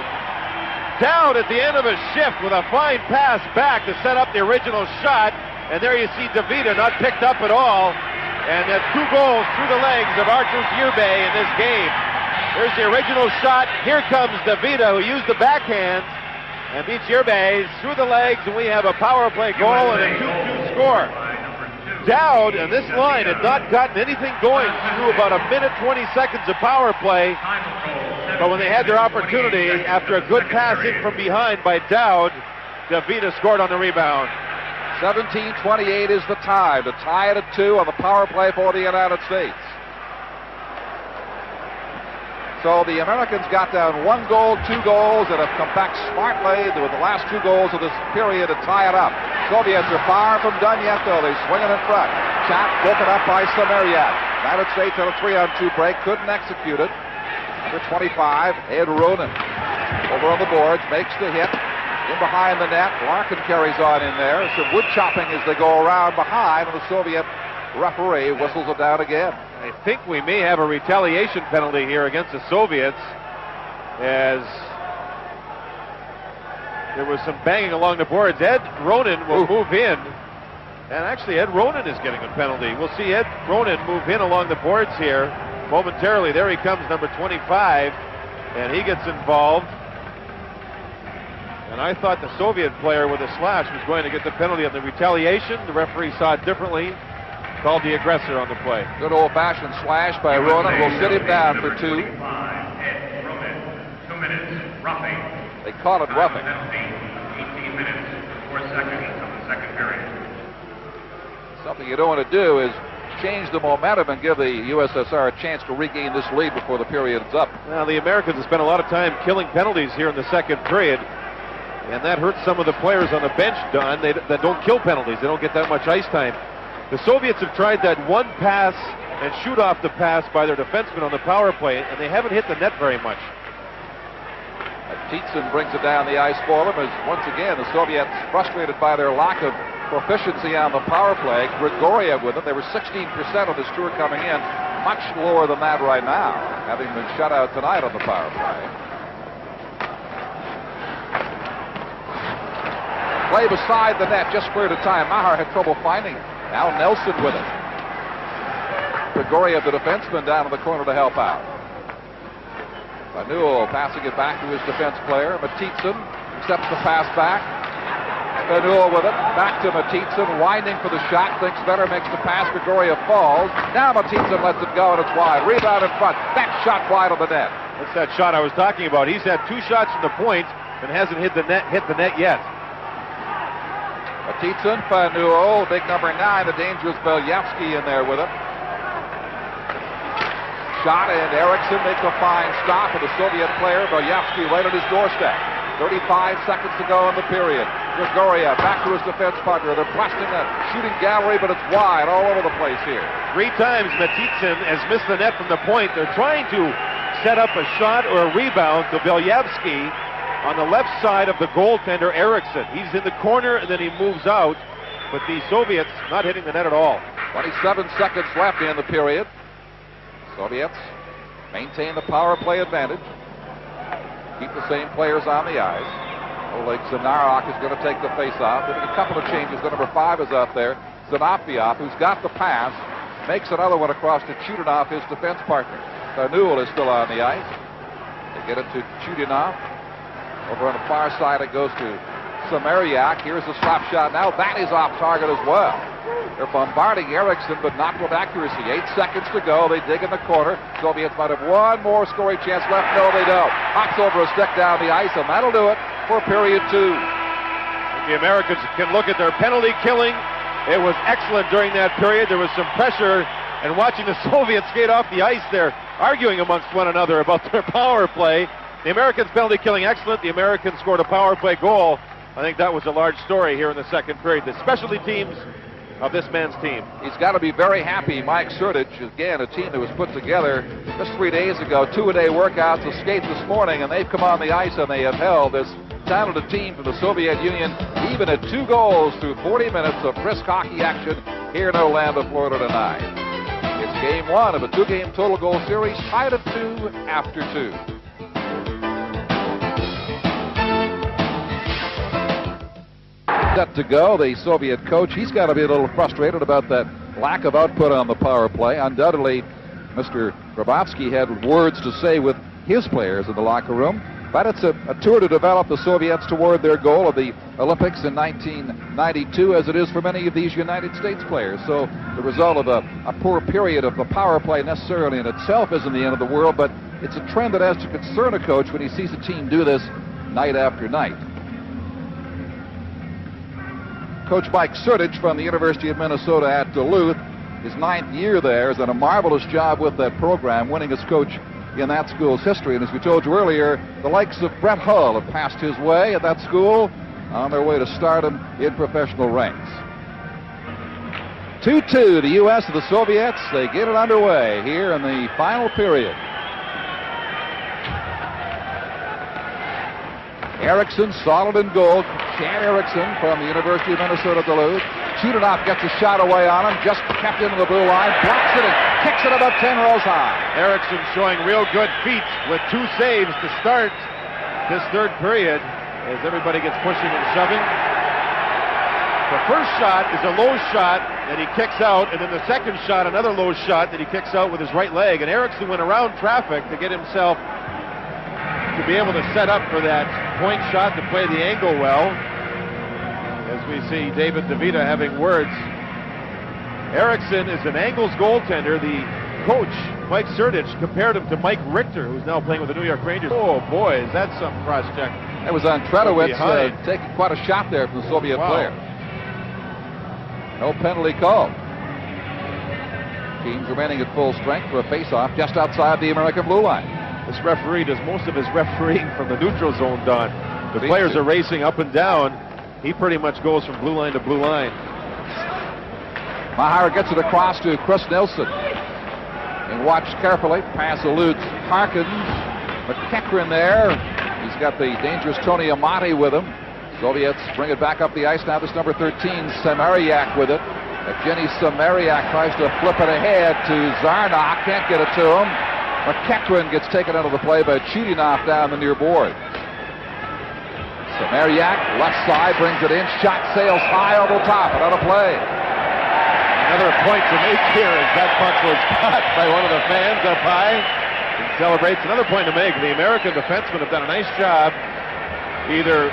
[SPEAKER 2] Dowd at the end of a shift with a fine pass back to set up the original shot. And there you see DeVita not picked up at all. And that's 2 goals through the legs of Artur Yerbay in this game. There's the original shot. Here comes DeVita, who used the backhand and beats Yerbay through the legs. And we have a power play goal and a 2-2 score. Dowd and this line had not gotten anything going through about a minute 20 seconds of power play. But when they had their opportunity, after a good pass in from behind by Dowd, DeVita scored on the rebound.
[SPEAKER 1] 17:28 is the time to tie it at 2 on the power play for the United States. So the Americans got down 1 goal, 2 goals, and have come back smartly with the last 2 goals of this period to tie it up. Soviets are far from done yet, though. They swing it in front. Shot broken up by Samariak. United States on a 3-on-2 break, couldn't execute it. Number 25, Ed Ronan. Over on the boards, makes the hit. In behind the net, Larkin carries on in there. Some wood chopping as they go around behind, and the Soviet referee whistles it down again.
[SPEAKER 2] I think we may have a retaliation penalty here against the Soviets, as there was some banging along the boards. Ed Ronan will move in, and actually Ed Ronan is getting a penalty. We'll see Ed Ronan move in along the boards here momentarily. There he comes, number 25, and he gets involved. And I thought the Soviet player with a slash was going to get the penalty on the retaliation. The referee saw it differently. Called the aggressor on the play.
[SPEAKER 1] Good old-fashioned slash by Ronan. Will sit him down for 2.
[SPEAKER 3] Ed Ronan, 2 minutes, roughing.
[SPEAKER 1] They call it roughing.
[SPEAKER 3] 18 minutes, 4 seconds of the second period.
[SPEAKER 1] Something you don't want to do is change the momentum and give the USSR a chance to regain this lead before the period is up.
[SPEAKER 2] Now, the Americans have spent a lot of time killing penalties here in the second period, and that hurts some of the players on the bench, Don, that don't kill penalties. They don't get that much ice time. The Soviets have tried that one pass and shoot off the pass by their defensemen on the power play, and they haven't hit the net very much.
[SPEAKER 1] Tietzen brings it down the ice for them as, once again, the Soviets frustrated by their lack of proficiency on the power play. Grigoriev with it. They were 16% of this tour coming in, much lower than that right now, having been shut out tonight on the power play. Play beside the net, just cleared a time. Maher had trouble finding it. Now Nelson with it. Grigoriev, the defenseman, down in the corner to help out. Vanul passing it back to his defense player. Matitson accepts the pass back. Vanul with it. Back to Matitson, winding for the shot. Thinks better, makes the pass. Grigoriev falls. Now Matitson lets it go, and it's wide. Rebound in front. Back shot wide on the net.
[SPEAKER 2] That's that shot I was talking about. He's had 2 shots from the point and hasn't hit the net yet.
[SPEAKER 1] Matitson, Faneuil, big number 9, the dangerous Belyavsky in there with him. Shot, and Erickson makes a fine stop, and the Soviet player, Belyavsky, right on his doorstep. 35 seconds to go in the period. Grigoriev back to his defense partner. They're blasting the shooting gallery, but it's wide all over the place here.
[SPEAKER 2] 3 times Matitson has missed the net from the point. They're trying to set up a shot or a rebound to Belyavsky on the left side of the goaltender, Erickson. He's in the corner, and then he moves out, but the Soviets not hitting the net at all.
[SPEAKER 1] 27 seconds left in the period. Soviets maintain the power play advantage. Keep the same players on the ice. Oleg Zanarok is going to take the face-off. They make a couple of changes. The number 5 is out there. Zanafiev, who's got the pass, makes another one across to Chudinov, his defense partner. Newell is still on the ice. They get it to Chudinov. Over on the far side, it goes to Samariak. Here's the slap shot now. That is off target as well. They're bombarding Eriksson, but not with accuracy. 8 seconds to go. They dig in the corner. Soviets might have one more scoring chance left. No, they don't. Hops over a stick down the ice, and that'll do it for period 2.
[SPEAKER 2] The Americans can look at their penalty killing. It was excellent during that period. There was some pressure, and watching the Soviets skate off the ice, they're arguing amongst one another about their power play. The Americans' penalty killing excellent. The Americans scored a power play goal. I think that was a large story here in the second period. The specialty teams of this man's team.
[SPEAKER 1] He's got to be very happy. Mike Surdich, again, a team that was put together just 3 days ago, 2-a-day workouts, a skate this morning, and they've come on the ice and they have held this talented team from the Soviet Union even at 2 goals through 40 minutes of brisk hockey action here in Orlando, Florida tonight. It's game 1 of a 2-game total goal series, tied at 2 after 2. Set to go, the Soviet coach, he's got to be a little frustrated about that lack of output on the power play. Undoubtedly, Mr. Grabovski had words to say with his players in the locker room, but it's a tour to develop the Soviets toward their goal of the Olympics in 1992, as it is for many of these United States players. So the result of a poor period of the power play necessarily in itself isn't the end of the world, but it's a trend that has to concern a coach when he sees a team do this night after night. Coach Mike Surdich from the University of Minnesota at Duluth, his 9th year there, has done a marvelous job with that program, winning as coach in that school's history. And as we told you earlier, the likes of Brett Hull have passed his way at that school on their way to stardom in professional ranks. 2-2, the U.S. and the Soviets. They get it underway here in the final period. Eriksson solid in goal. Chad Eriksson from the University of Minnesota Duluth. Chudinov gets a shot away on him, just kept into the blue line, blocks it and kicks it about 10 rows high.
[SPEAKER 2] Eriksson showing real good feet with 2 saves to start this third period as everybody gets pushing and shoving. The first shot is a low shot that he kicks out, and then the second shot, another low shot that he kicks out with his right leg. And Eriksson went around traffic to get himself to be able to set up for that point shot to play the angle well. As we see David DeVita having words. Eriksson is an angles goaltender. The coach, Mike Surdich, compared him to Mike Richter, who's now playing with the New York Rangers. Oh boy, is that some cross-check.
[SPEAKER 1] That was on Tredowitz, taking quite a shot there from the Soviet player. No penalty called. Teams remaining at full strength for a face-off just outside the American blue line.
[SPEAKER 2] This referee does most of his refereeing from the neutral zone, Don. The players are racing up and down. He pretty much goes from blue line to blue line.
[SPEAKER 1] Maher gets it across to Chris Nilsson. And watched carefully. Pass eludes Harkins. McEachran there. He's got the dangerous Tony Amati with him. Soviets bring it back up the ice now. This number 13, Samariak with it. Evgeny Samariak tries to flip it ahead to Zarnak. Can't get it to him. McEachran gets taken out of the play by Chudinov down the near board. Samariak, left side, brings it in. Shot sails high over the top. Another play.
[SPEAKER 2] Another point to make here as that puck was caught by one of the fans up high. And celebrates. Another point to make. The American defensemen have done a nice job either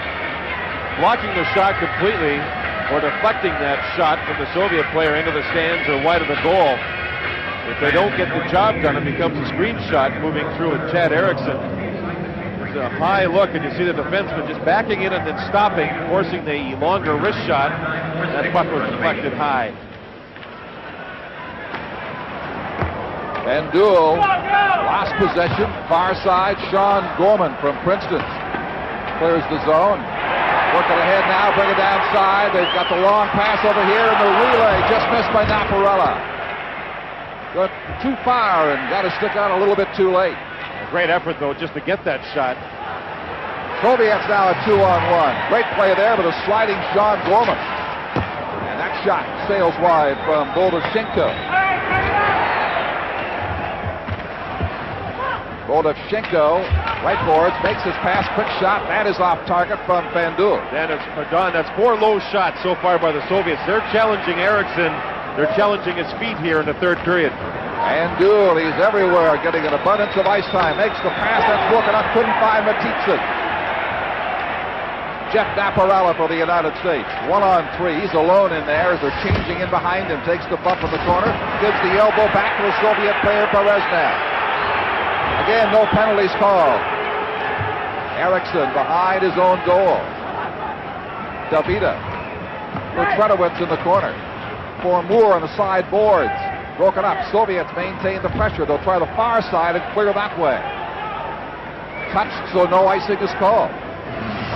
[SPEAKER 2] blocking the shot completely or deflecting that shot from the Soviet player into the stands or wide of the goal. If they don't get the job done, it becomes a screen shot moving through with Chad Eriksson. There's a high look, and you see the defenseman just backing in and then stopping, forcing the longer wrist shot. That puck was deflected high.
[SPEAKER 1] And Duel lost possession, far side. Sean Gorman from Princeton clears the zone. Working ahead now, bring it down side. They've got the long pass over here, and the relay just missed by Naparella. Got too far and got to stick out a little bit too late.
[SPEAKER 2] A great effort, though, just to get that shot.
[SPEAKER 1] Soviets now at 2-on-1. Great play there with a sliding Sean Gorman. And that shot sails wide from Boldashenko. Boldashenko Right boards, makes his pass, quick shot. That is off target from Bandul.
[SPEAKER 2] Then it's Don. That's 4 low shots so far by the Soviets. They're challenging Eriksson. They're challenging his feet here in the third period.
[SPEAKER 1] Bandul, he's everywhere, getting an abundance of ice time. Makes the pass, that's broken up, couldn't find Matitsin. Jeff Naparella for the United States. 1-on-3, he's alone in there as they're changing in behind him. Takes the bump in the corner, gives the elbow back to the Soviet player, Berezhnev. Again, no penalties called. Eriksson behind his own goal. Davida. Petrenowicz in the corner. For Moore on the side boards. Broken up. Soviets maintain the pressure. They'll try the far side and clear that way. Touched, so no icing is called.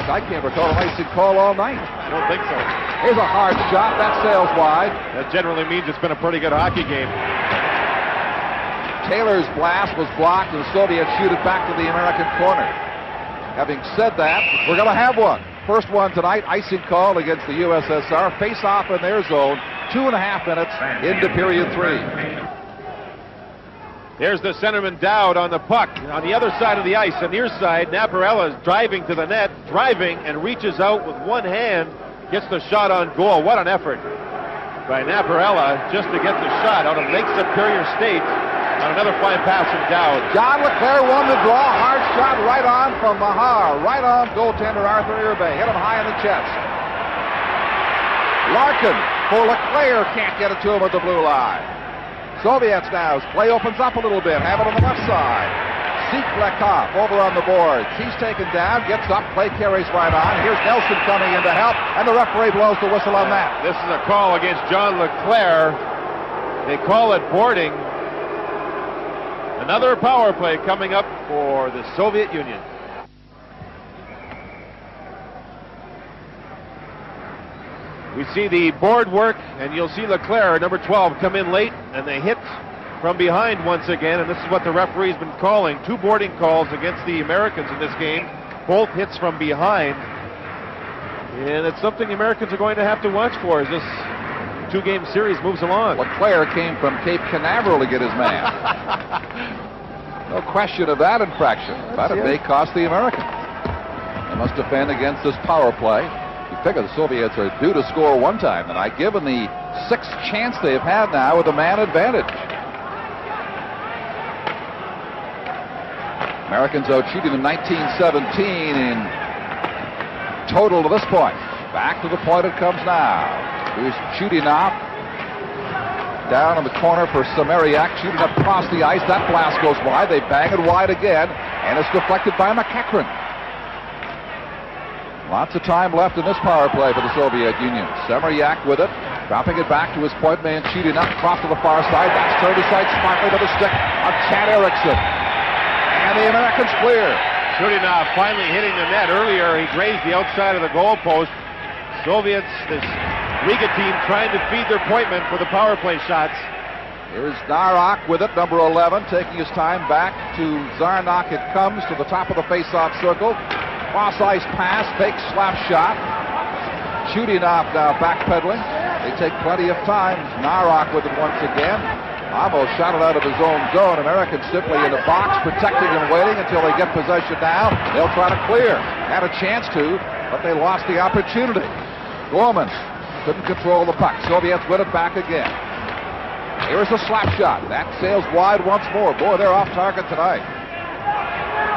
[SPEAKER 1] I can't recall an icing call all night.
[SPEAKER 2] I don't think so.
[SPEAKER 1] Here's a hard shot. That sails wide.
[SPEAKER 2] That generally means it's been a pretty good hockey game.
[SPEAKER 1] Taylor's blast was blocked, and the Soviets shoot it back to the American corner. Having said that, we're going to have one. First one tonight, icing call against the USSR. Face-off in their zone, 2.5 minutes into period 3.
[SPEAKER 2] There's the centerman Dowd on the puck. On the other side of the ice, the near side, Naparella is driving to the net, and reaches out with one hand, gets the shot on goal. What an effort by Naparella just to get the shot out of Lake Superior State. On another fine pass from Dowd.
[SPEAKER 1] John LeClaire won the draw. Hard shot right on from Mahar. Right on goaltender Arthur Irbe. Hit him high in the chest. Larkin for LeClaire. Can't get it to him at the blue line. Soviets now. Play opens up a little bit. Have it on the left side. Ziklekov over on the boards. He's taken down. Gets up. Play carries right on. Here's Nelson coming in to help. And the referee blows the whistle on that.
[SPEAKER 2] This is a call against John LeClaire. They call it boarding. Another power play coming up for the Soviet Union. We see the board work, and you'll see LeClaire, number 12, come in late, and they hit from behind once again, and this is what the referee's been calling. 2 boarding calls against the Americans in this game, both hits from behind. And it's something the Americans are going to have to watch for as this 2-game series moves along.
[SPEAKER 1] LeClaire came from Cape Canaveral to get his man. No question of that infraction, but it may cost the Americans. They must defend against this power play. You figure the Soviets are due to score one time tonight, given the 6th chance they've had now with a man advantage. Americans out shooting them 19-17 in total to this point. Back to the point it comes now. Here's Chudinov down in the corner for Samariak, shooting across the ice. That blast goes wide. They bang it wide again, and it's deflected by McEachran. Lots of time left in this power play for the Soviet Union. Samariak with it, dropping it back to his point man Chudinov, across to the far side. That's turned aside smartly with the stick of Chad Eriksson. And the Americans clear.
[SPEAKER 2] Chudinov finally hitting the net. Earlier, he grazed the outside of the goalpost. Soviets, this Riga team, trying to feed their point men for the power play shots.
[SPEAKER 1] Here's Narok with it, number 11, taking his time back to Zarnak. It comes to the top of the face-off circle. Cross-ice pass, fake slap shot. Chudinov now backpedaling. They take plenty of time. Narok with it once again. Almost shot it out of his own zone. Americans simply in the box, protecting and waiting until they get possession now. They'll try to clear. Had a chance to, but they lost the opportunity. Gorman couldn't control the puck. Soviets win it back again. Here's a slap shot. That sails wide once more. Boy, they're off target tonight.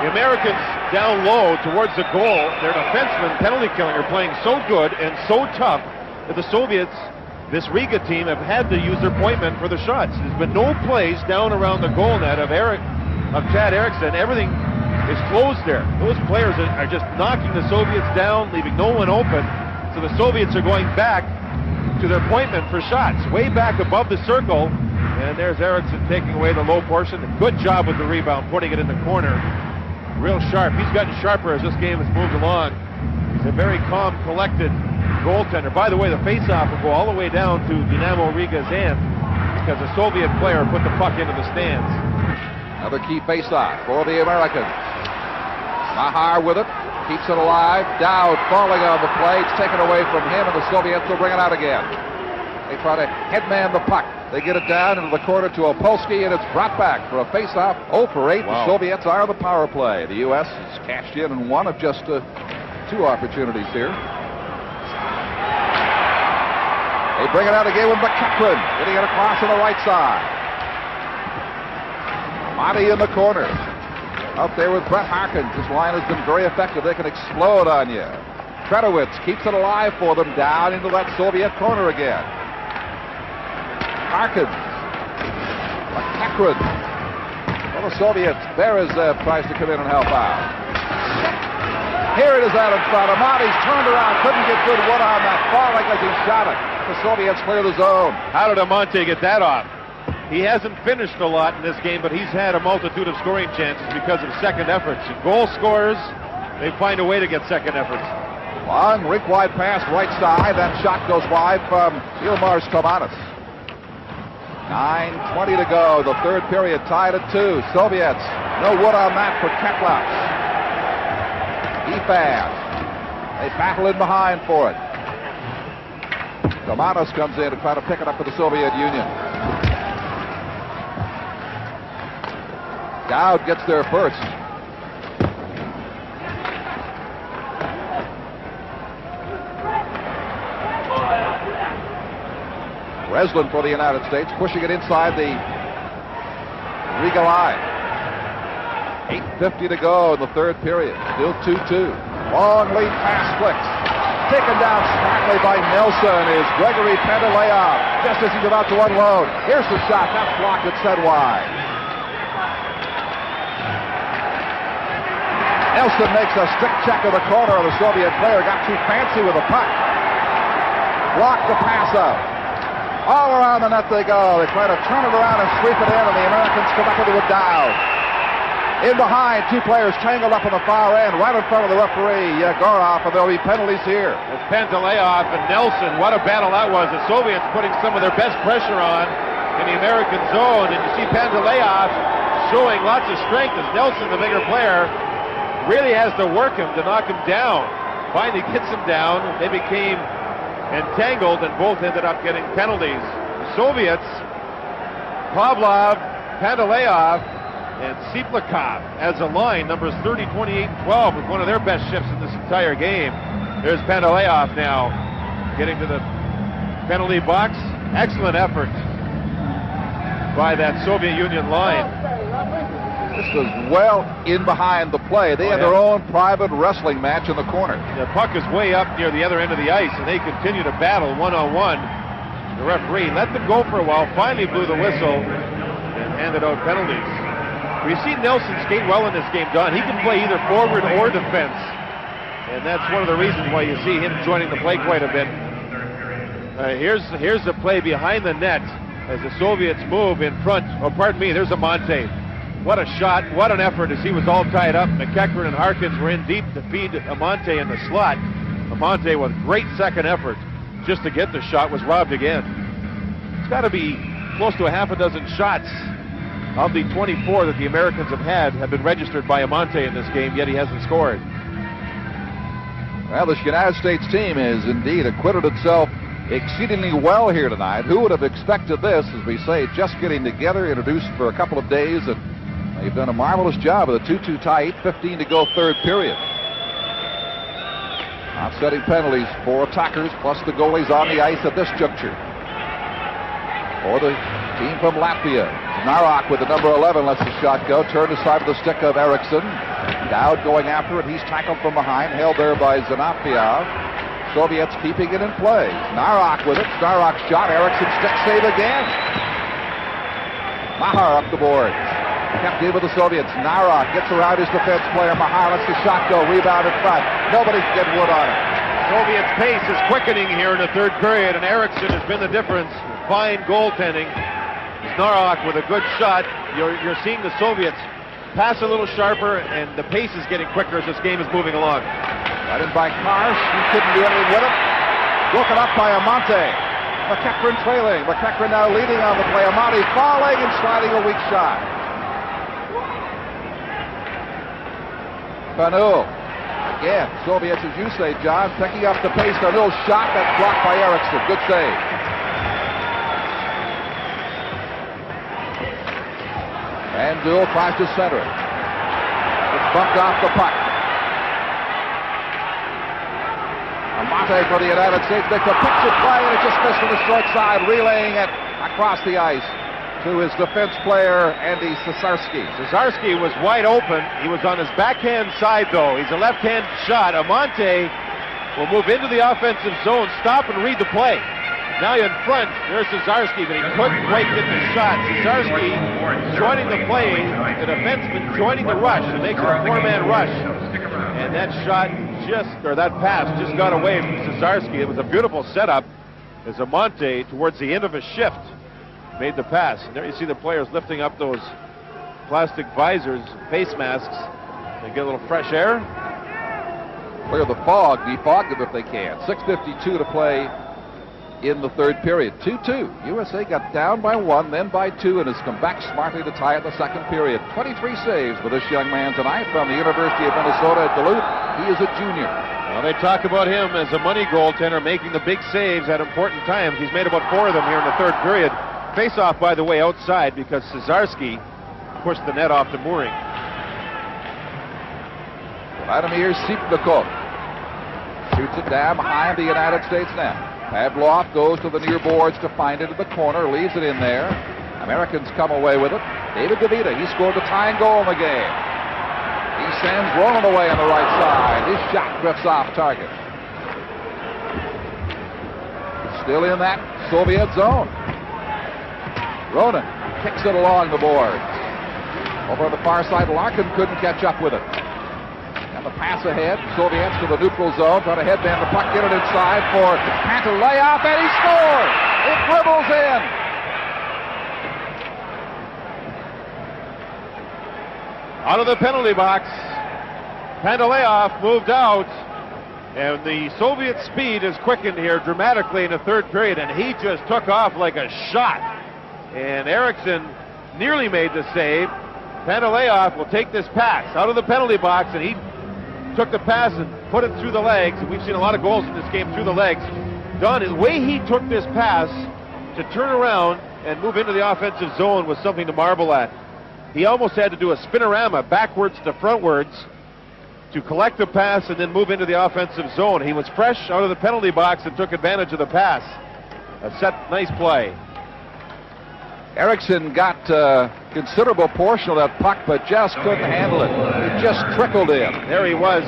[SPEAKER 2] The Americans down low towards the goal. Their defensemen, penalty killing, are playing so good and so tough that the Soviets, this Riga team, have had to use their point men for the shots. There's been no plays down around the goal net of Chad Eriksson. Everything is closed there. Those players are just knocking the Soviets down, leaving no one open. So the Soviets are going back to their point men for shots, way back above the circle. And there's Eriksson taking away the low portion. Good job with the rebound, putting it in the corner. Real sharp. He's gotten sharper as this game has moved along. He's a very calm, collected goaltender. By the way, the face-off will go all the way down to Dinamo Riga's end because a Soviet player put the puck into the stands.
[SPEAKER 1] Another key face-off for the Americans. Mahar with it. Keeps it alive. Dowd falling on the play. It's taken away from him, and the Soviets will bring it out again. They try to headman the puck. They get it down into the corner to Opolsky, and it's brought back for a face-off. 0 for 8.
[SPEAKER 2] Wow.
[SPEAKER 1] The Soviets are the power play. The U.S. has cashed in one of just 2 opportunities here. They bring it out again with McEachran, getting it across on the right side. Monty in the corner. Out there with Brett Harkins. This line has been very effective. They can explode on you. Kretowitz keeps it alive for them down into that Soviet corner again. Harkins. McEachran. Well, the Soviets, Berezev tries to come in and help out. Here it is out in front. Amati's turned around, couldn't get good wood on that, falling as he shot it. The Soviets clear the zone.
[SPEAKER 2] How did Amante get that off? He hasn't finished a lot in this game, but he's had a multitude of scoring chances because of second efforts. And goal scorers, they find a way to get second efforts.
[SPEAKER 1] Long rink-wide pass right side. That shot goes wide from Ilmars Tomanis. 9:20 to go. The third period tied at 2. Soviets, no wood on that for Ketlov. Efaz. They battle in behind for it. Tomanis comes in to try to pick it up for the Soviet Union. Dowd gets there first. Breslin for the United States, pushing it inside the Riga line. 8:50 to go in the third period. Still 2-2. Long lead pass flicks. Taken down smartly by Nelson is Gregory Pendeleyev, just as he's about to unload. Here's the shot. That's blocked and set wide. Nelson makes a strict check of the corner of the Soviet player. Got too fancy with the puck. Blocked the pass up. All around the net they go. They try to turn it around and sweep it in, and the Americans come up into a dive. In behind, 2 players tangled up on the far end, right in front of the referee, Yegorov, and there'll be penalties here.
[SPEAKER 2] It's Pendeleyev and Nelson. What a battle that was. The Soviets putting some of their best pressure on in the American zone, and you see Pendeleyev showing lots of strength as Nelson, the bigger player, really has to work him to knock him down. Finally gets him down. They became entangled and both ended up getting penalties. The Soviets, Pavlov, Pendeleyev, and Siplikov as a line, numbers 30, 28, and 12, with one of their best shifts in this entire game. There's Pendeleyev now getting to the penalty box. Excellent effort by that Soviet Union line.
[SPEAKER 1] This was well in behind the play. They had their own private wrestling match in the corner.
[SPEAKER 2] The puck is way up near the other end of the ice, and they continue to battle one-on-one. The referee let them go for a while, finally blew the whistle, and handed out penalties. We've seen Nelson skate well in this game, Don. He can play either forward or defense, and that's one of the reasons why you see him joining the play quite a bit. Here's the play behind the net as the Soviets move in front. Oh, pardon me, there's Amante. What a shot, what an effort as he was all tied up. McEachran and Harkins were in deep to feed Amante in the slot. Amante with great second effort just to get the shot, was robbed again. It's got to be close to a half a dozen shots of the 24 that the Americans have been registered by Amante in this game, yet he hasn't scored.
[SPEAKER 1] Well, this United States team has indeed acquitted itself exceedingly well here tonight. Who would have expected this, as we say, just getting together, introduced for a couple of days, and they've done a marvelous job of the 2-2 tie, 8:15 to go third period. Offsetting penalties for attackers, plus the goalies on the ice at this juncture. For the team from Latvia, Narok with the number 11 lets the shot go. Turned aside to the stick of Eriksson. Dowd going after it. He's tackled from behind, held there by Zinoviev. Soviets keeping it in play. Narok with it. Narok shot. Eriksson stick save again. Mahar up the board. Kept in with the Soviets. Narok gets around his defense player. Mahar lets the shot go. Rebound in front. Nobody can get wood on it.
[SPEAKER 2] Soviets' pace is quickening here in the third period, and Eriksson has been the difference. Fine goaltending. Narok with a good shot. You're seeing the Soviets pass a little sharper, and the pace is getting quicker as this game is moving along.
[SPEAKER 1] Right in by Karsh. He couldn't do anything with it. Broken up by Amante. McEachran trailing. McEachran now leading on the play. Amante falling and sliding a weak shot. Fanul. Again, Soviets, as you say, John, picking up the pace. Fanul's shot that's blocked by Eriksson. Good save. Abdul tries to center it. It's bumped off the puck. Amante for the United States makes a picture play, and it just missed from the short side, relaying it across the ice to his defense player, Andy Cesarski.
[SPEAKER 2] Cesarski was wide open. He was on his backhand side, though. He's a left-hand shot. Amante will move into the offensive zone, stop and read the play. Now in front, there's Cesarski, but he couldn't quite get the shot. Cesarski joining the play, the defenseman joining the rush. It makes it a four-man rush. And that shot that pass just got away from Cesarski. It was a beautiful setup as Amante, towards the end of a shift, made the pass. And there you see the players lifting up those plastic visors, face masks, and get a little fresh air.
[SPEAKER 1] Clear the fog, defog them if they can. 6:52 to play in the third period. 2-2. USA got down by 1, then by 2, and has come back smartly to tie it the second period. 23 saves for this young man tonight from the University of Minnesota at Duluth. He is a junior.
[SPEAKER 2] Well, they talk about him as a money goaltender, making the big saves at important times. He's made about 4 of them here in the third period. Face-off, by the way, outside because Cesarski pushed the net off the mooring.
[SPEAKER 1] Vladimir Sipnikov shoots it down behind the United States net. Pavlov goes to the near boards to find it in the corner, leaves it in there. Americans come away with it. David DeVita, he scored the tying goal in the game. He sends rolling away on the right side. His shot drifts off target. Still in that Soviet zone. Ronan kicks it along the boards. Over on the far side, Larkin couldn't catch up with it. And the pass ahead, Soviets to the neutral zone, trying to headband the puck, get it inside for Pantaleov, and he scores! It dribbles in!
[SPEAKER 2] Out of the penalty box, Pantaleov moved out, and the Soviet speed is quickened here dramatically in the third period, and he just took off like a shot. And Eriksson nearly made the save. Pantaleov will take this pass out of the penalty box, and he took the pass and put it through the legs. And we've seen a lot of goals in this game through the legs. Don, the way he took this pass to turn around and move into the offensive zone was something to marvel at. He almost had to do a spinorama backwards to frontwards to collect the pass and then move into the offensive zone. He was fresh out of the penalty box and took advantage of the pass. A nice play.
[SPEAKER 1] Eriksson got a considerable portion of that puck, but just couldn't handle it. It just trickled in.
[SPEAKER 2] There he was.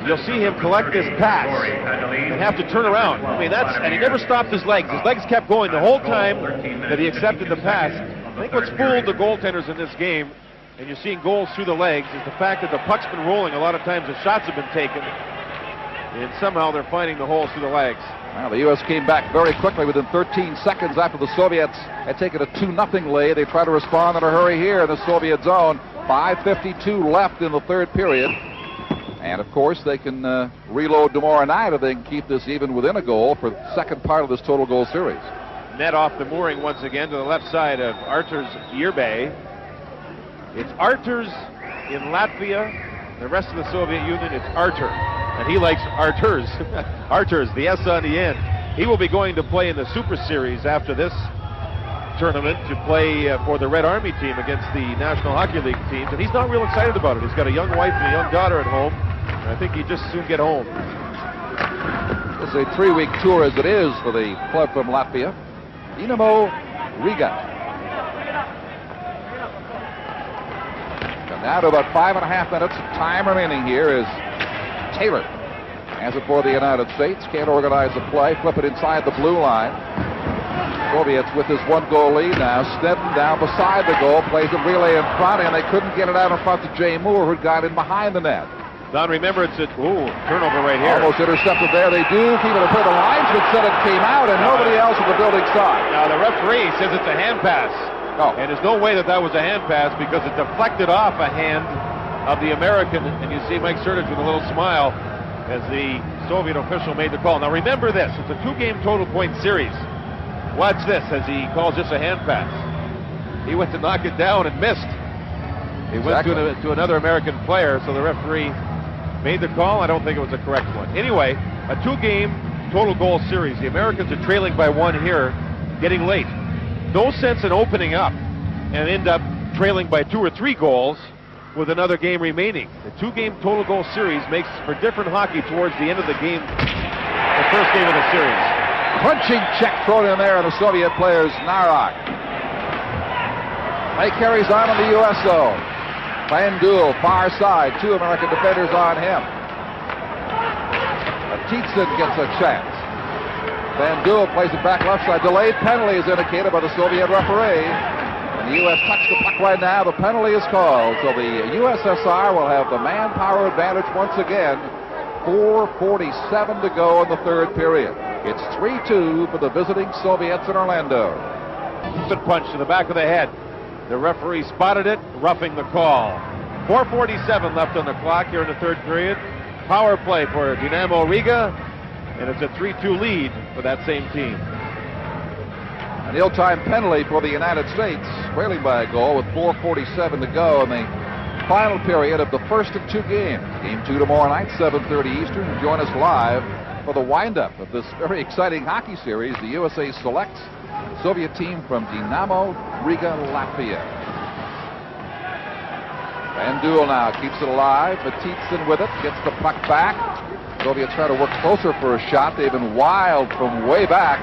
[SPEAKER 2] You'll see him collect this pass and have to turn around. I mean, and he never stopped his legs. His legs kept going the whole time that he accepted the pass. I think what's fooled the goaltenders in this game, and you're seeing goals through the legs, is the fact that the puck's been rolling. A lot of times the shots have been taken, and somehow they're finding the holes through the legs.
[SPEAKER 1] Well, the U.S. came back very quickly within 13 seconds after the Soviets had taken a 2-0 lead. They try to respond in a hurry here in the Soviet zone. 5:52 left in the third period. And, of course, they can reload tomorrow night if they can keep this even within a goal for the second part of this total goal series.
[SPEAKER 2] Net off the mooring once again to the left side of Arturs Yerbay. It's Arturs in Latvia. The rest of the Soviet Union, it's Artur. And he likes Arturs. Arturs, the S on the end. He will be going to play in the Super Series after this tournament to play for the Red Army team against the National Hockey League teams. And he's not real excited about it. He's got a young wife and a young daughter at home. And I think he'd just soon get home.
[SPEAKER 1] This is a 3-week tour as it is for the club from Latvia. Dinamo Riga. And now to about 5.5 minutes. Time remaining here is Taylor has it for the United States. Can't organize the play. Flip it inside the blue line. Soviets with his 1-goal lead now. Snedden down beside the goal. Plays a relay in front, and they couldn't get it out in front to Jay Moore, who got in behind the net.
[SPEAKER 2] Don, remember it's a turnover right here.
[SPEAKER 1] Almost intercepted there. They do keep it up where the linesman said it came out, and nobody else in the building saw it.
[SPEAKER 2] Now the referee says it's a hand pass.
[SPEAKER 1] Oh.
[SPEAKER 2] And there's no way that was a hand pass because it deflected off a hand of the American, and you see Mike Sertich with a little smile as the Soviet official made the call. Now remember this, it's a 2-game total point series. Watch this as he calls this a hand pass. He went to knock it down and missed. He went to another American player, so the referee made the call. I don't think it was a correct one. Anyway, a 2-game total goal series. The Americans are trailing by 1 here, getting late. No sense in opening up and end up trailing by 2 or 3 goals with another game remaining. The 2-game total goal series makes for different hockey towards the end of the game, the first game of the series.
[SPEAKER 1] Punching check thrown in there on the Soviet player's Narak. Play carries on in the U.S. zone. Vandul, far side, 2 American defenders on him. Titsin gets a chance. Vandul plays it back left side. Delayed penalty is indicated by the Soviet referee. And the U.S. touched the puck right now. The penalty is called. So the USSR will have the manpower advantage once again. 4:47 to go in the third period. It's 3-2 for the visiting Soviets in Orlando.
[SPEAKER 2] Good punch to the back of the head. The referee spotted it, roughing the call. 4:47 left on the clock here in the third period. Power play for Dinaмо Riga, and it's a 3-2 lead for that same team.
[SPEAKER 1] An ill-timed penalty for the United States, trailing by a goal with 4:47 to go in the final period of the first of 2 games. Game 2 tomorrow night, 7:30 Eastern. Join us live for the windup of this very exciting hockey series. The USA selects Soviet team from Dinaмо Riga, Latvia. Vandul now keeps it alive. Matitsin with it, gets the puck back. Soviets try to work closer for a shot. They've been wild from way back.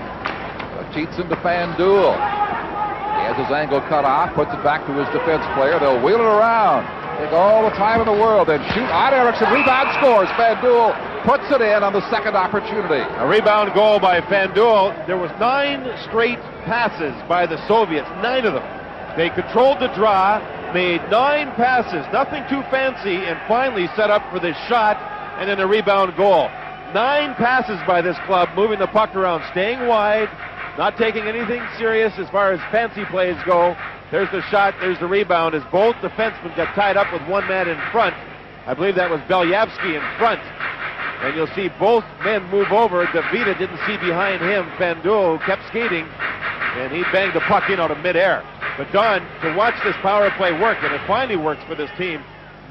[SPEAKER 1] Matitsin to Vandul. He has his angle cut off, puts it back to his defense player. They'll wheel it around. Take all the time in the world, then shoot. Odd Erickson, rebound, scores. Vandul puts it in on the second opportunity.
[SPEAKER 2] A rebound goal by Vandul. There was 9 straight passes by the Soviets, 9 of them. They controlled the draw, made 9 passes, nothing too fancy, and finally set up for this shot and then a rebound goal. 9 passes by this club, moving the puck around, staying wide, not taking anything serious as far as fancy plays go. There's the shot, there's the rebound as both defensemen got tied up with one man in front. I believe that was Belyavsky in front. And you'll see both men move over. Davida didn't see behind him. Vandul kept skating, and he banged the puck in out of midair. But Don, to watch this power play work, and it finally works for this team,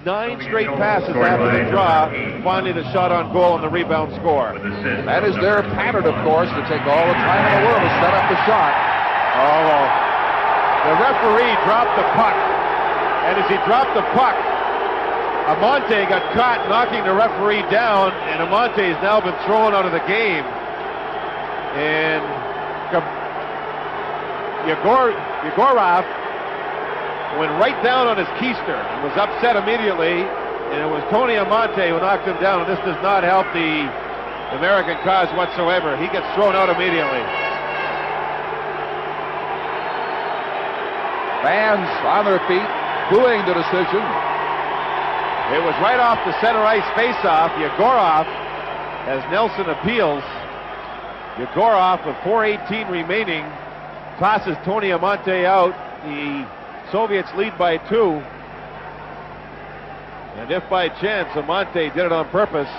[SPEAKER 2] 9 straight passes after the draw, finally the shot on goal and the rebound score.
[SPEAKER 1] That is their pattern, of course, to take all the time in the world to set up the shot.
[SPEAKER 2] Oh, the referee dropped the puck, and as he dropped the puck, Amante got caught knocking the referee down, and Amante has now been thrown out of the game. And Yegorov went right down on his keister and was upset immediately, and it was Tony Amante who knocked him down, and this does not help the American cause whatsoever. He gets thrown out immediately.
[SPEAKER 1] Fans on their feet, booing the decision.
[SPEAKER 2] It was right off the center ice faceoff. Yegorov, as Nelson appeals, Yegorov with 4:18 remaining, tosses Tony Amante out. The Soviets lead by 2. And if by chance Amante did it on purpose,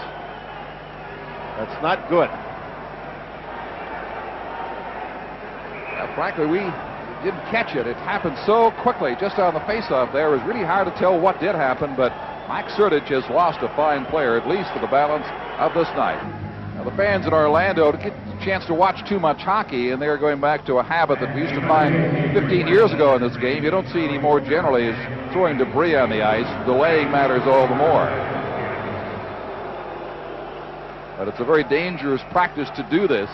[SPEAKER 2] that's not good.
[SPEAKER 1] Frankly, we didn't catch it. It happened so quickly just on the faceoff there. It was really hard to tell what did happen, but Mike Sertich has lost a fine player, at least for the balance of this night. Now, the fans in Orlando get a chance to watch too much hockey, and they're going back to a habit that we used to find 15 years ago in this game. You don't see any more generally is throwing debris on the ice, delaying matters all the more. But it's a very dangerous practice to do this.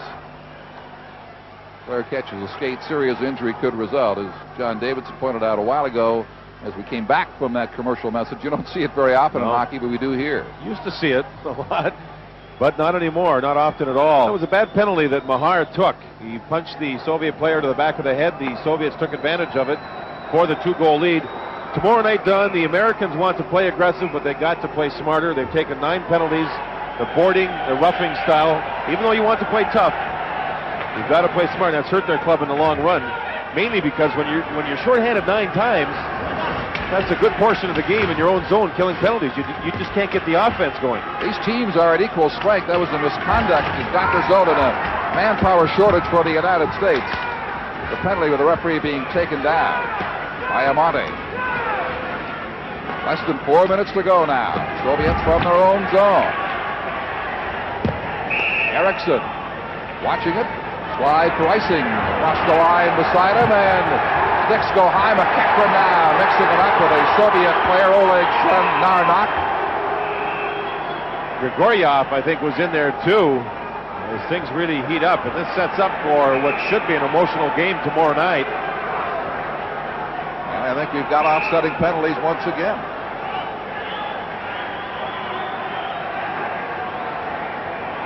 [SPEAKER 1] Player catches a skate, serious injury could result. As John Davidson pointed out a while ago, as we came back from that commercial message, you don't see it very often in hockey, but we do here.
[SPEAKER 2] Used to see it a lot, but not anymore, not often at all. It was a bad penalty that Mahar took. He punched the Soviet player to the back of the head. The Soviets took advantage of it for the 2-goal lead. Tomorrow night, Don, the Americans want to play aggressive, but they got to play smarter. They've taken 9 penalties, the boarding, the roughing style. Even though you want to play tough, you've got to play smart. That's hurt their club in the long run, mainly because when you're shorthanded 9 times, that's a good portion of the game in your own zone, killing penalties. You just can't get the offense going.
[SPEAKER 1] These teams are at equal strength. That was a misconduct that got result in a manpower shortage for the United States. The penalty with the referee being taken down by Amante. Less than 4 minutes to go now. Soviets from their own zone. Erickson watching it. Slide pricing across the line beside him, and Sticks go high. McEachran now mixing it up with a Soviet player, Oleg Narnak.
[SPEAKER 2] Grigoryev, I think, was in there too. As things really heat up, and this sets up for what should be an emotional game tomorrow night.
[SPEAKER 1] And I think we've got offsetting penalties once again.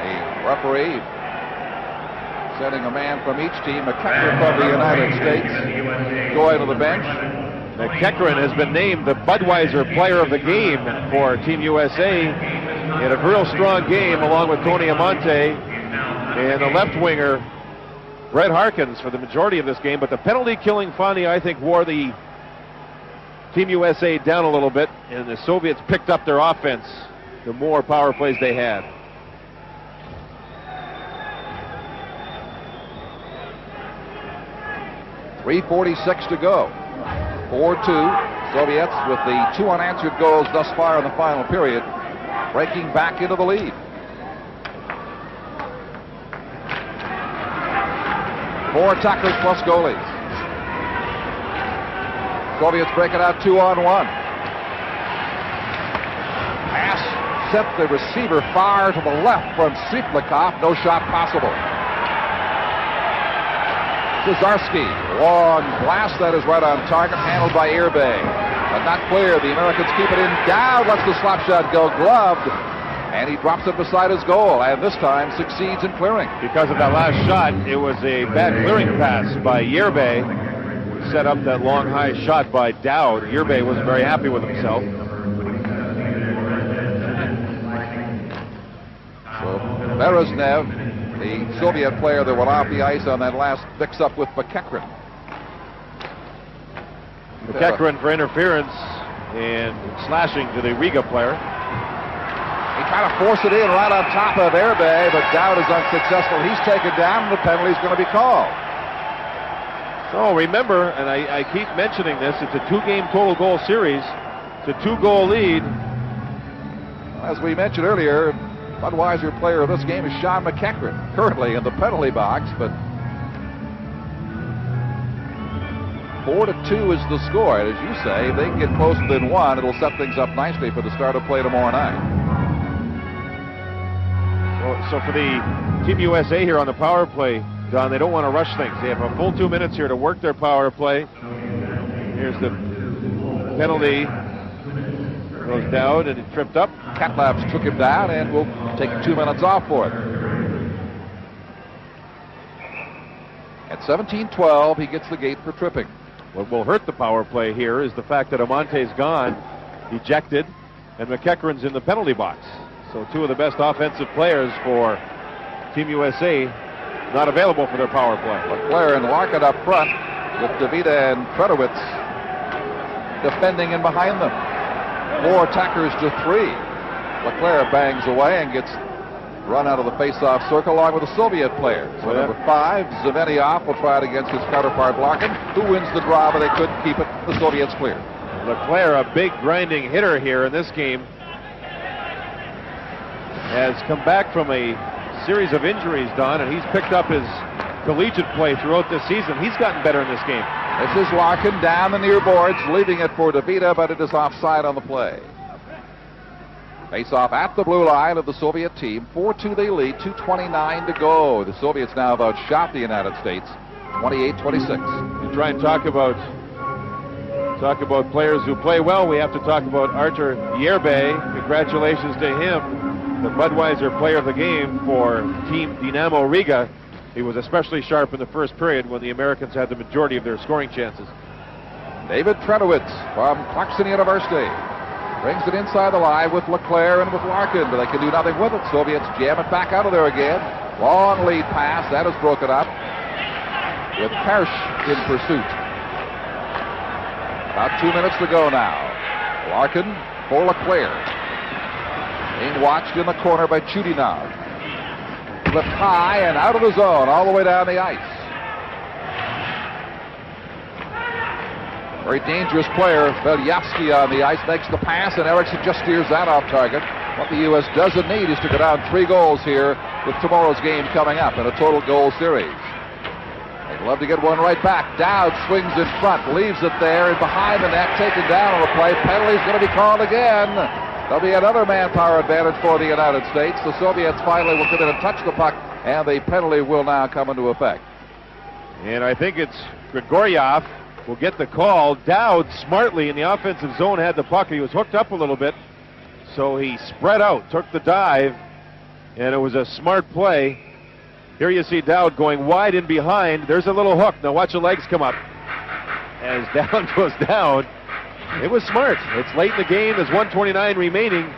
[SPEAKER 1] A referee sending a man from each team, McEachran from the United States, going to the bench.
[SPEAKER 2] McEachran has been named the Budweiser Player of the Game for Team USA. He had a real strong game along with Tony Amante and the left winger Brett Harkins for the majority of this game, but the penalty killing Fondy, I think, wore the Team USA down a little bit, and the Soviets picked up their offense the more power plays they had.
[SPEAKER 1] .346 to go. 4-2. Soviets with the 2 unanswered goals thus far in the final period, breaking back into the lead. 4 attackers plus goalies. Soviets break it out 2-on-1. Pass sent the receiver far to the left from Siplikov. No shot possible. Cesarski, long blast that is right on target, handled by Irbay, but not clear. The Americans keep it in. Down lets the slap shot go, gloved, and he drops it beside his goal, and this time succeeds in clearing.
[SPEAKER 2] Because of that last shot, it was a bad clearing pass by Irbay. Set up that long high shot by Dowd. Irbay wasn't very happy with himself.
[SPEAKER 1] So Berezhnev, the Soviet player that went off the ice on that last mix-up with McEachran.
[SPEAKER 2] McEachran for interference and slashing to the Riga player.
[SPEAKER 1] He tried to force it in right on top of Irbay, but Dowd is unsuccessful. He's taken down, and the penalty is going to be called.
[SPEAKER 2] So remember, and I keep mentioning this, it's a 2-game total goal series. It's a 2-goal lead.
[SPEAKER 1] As we mentioned earlier, Budweiser player of this game is Sean McEachran, currently in the penalty box, but 4-2 is the score. And as you say, if they can get closer than 1, it'll set things up nicely for the start of play tomorrow night.
[SPEAKER 2] So for the Team USA here on the power play, Don, they don't want to rush things. They have a full 2 minutes here to work their power play. Here's the penalty. Goes down and he tripped up.
[SPEAKER 1] Katlabs took him down and will take 2 minutes off for it. At 17-12, he gets the gate for tripping.
[SPEAKER 2] What will hurt the power play here is the fact that Amante's gone, ejected, and McEachran's in the penalty box. So 2 of the best offensive players for Team USA not available for their power play.
[SPEAKER 1] LeClaire and Larkin up front with DeVita and Tredowitz defending in behind them. 4 attackers to 3. LeClaire bangs away and gets run out of the face-off circle along with the Soviet players. So number 5, Zvenyov, will try it against his counterpart Larkin, who wins the draw, but they couldn't keep it. The Soviets clear.
[SPEAKER 2] LeClaire, a big grinding hitter here in this game, has come back from a series of injuries, Don, and he's picked up his collegiate play throughout this season. He's gotten better in this game.
[SPEAKER 1] This is Larkin down the near boards, leaving it for DeVita, but it is offside on the play. Face off at the blue line of the Soviet team. 4-2 they lead, 2:29 to go. The Soviets now have outshot the United States, 28-26.
[SPEAKER 2] You try and talk about players who play well. We have to talk about Artur Irbay. Congratulations to him, the Budweiser player of the game for Team Dinamo Riga. He was especially sharp in the first period when the Americans had the majority of their scoring chances.
[SPEAKER 1] David Tredowitz from Clarkson University brings it inside the line with LeClaire and with Larkin, but they can do nothing with it. Soviets jam it back out of there again. Long lead pass, that is broken up with Parsh in pursuit. About 2 minutes to go now. Larkin for LeClaire. Being watched in the corner by Chudinov. Flipped high and out of the zone, all the way down the ice. Very dangerous player, Belyavsky on the ice, makes the pass, and Erickson just steers that off target. What the U.S. doesn't need is to go down 3 goals here with tomorrow's game coming up in a total goal series. They Love to get one right back. Dowd swings in front, leaves it there, and behind the net, taken down on the play. Penalty's going to be called again. There'll be another manpower advantage for the United States. The Soviets finally will come in and touch the puck, and the penalty will now come into effect.
[SPEAKER 2] And I think it's Grigoriev will get the call. Dowd smartly in the offensive zone had the puck. He was hooked up a little bit, so he spread out, took the dive, and it was a smart play. Here you see Dowd going wide in behind. There's a little hook. Now watch the legs come up. As Dowd goes down, it was smart. It's late in the game. There's 1:29 remaining,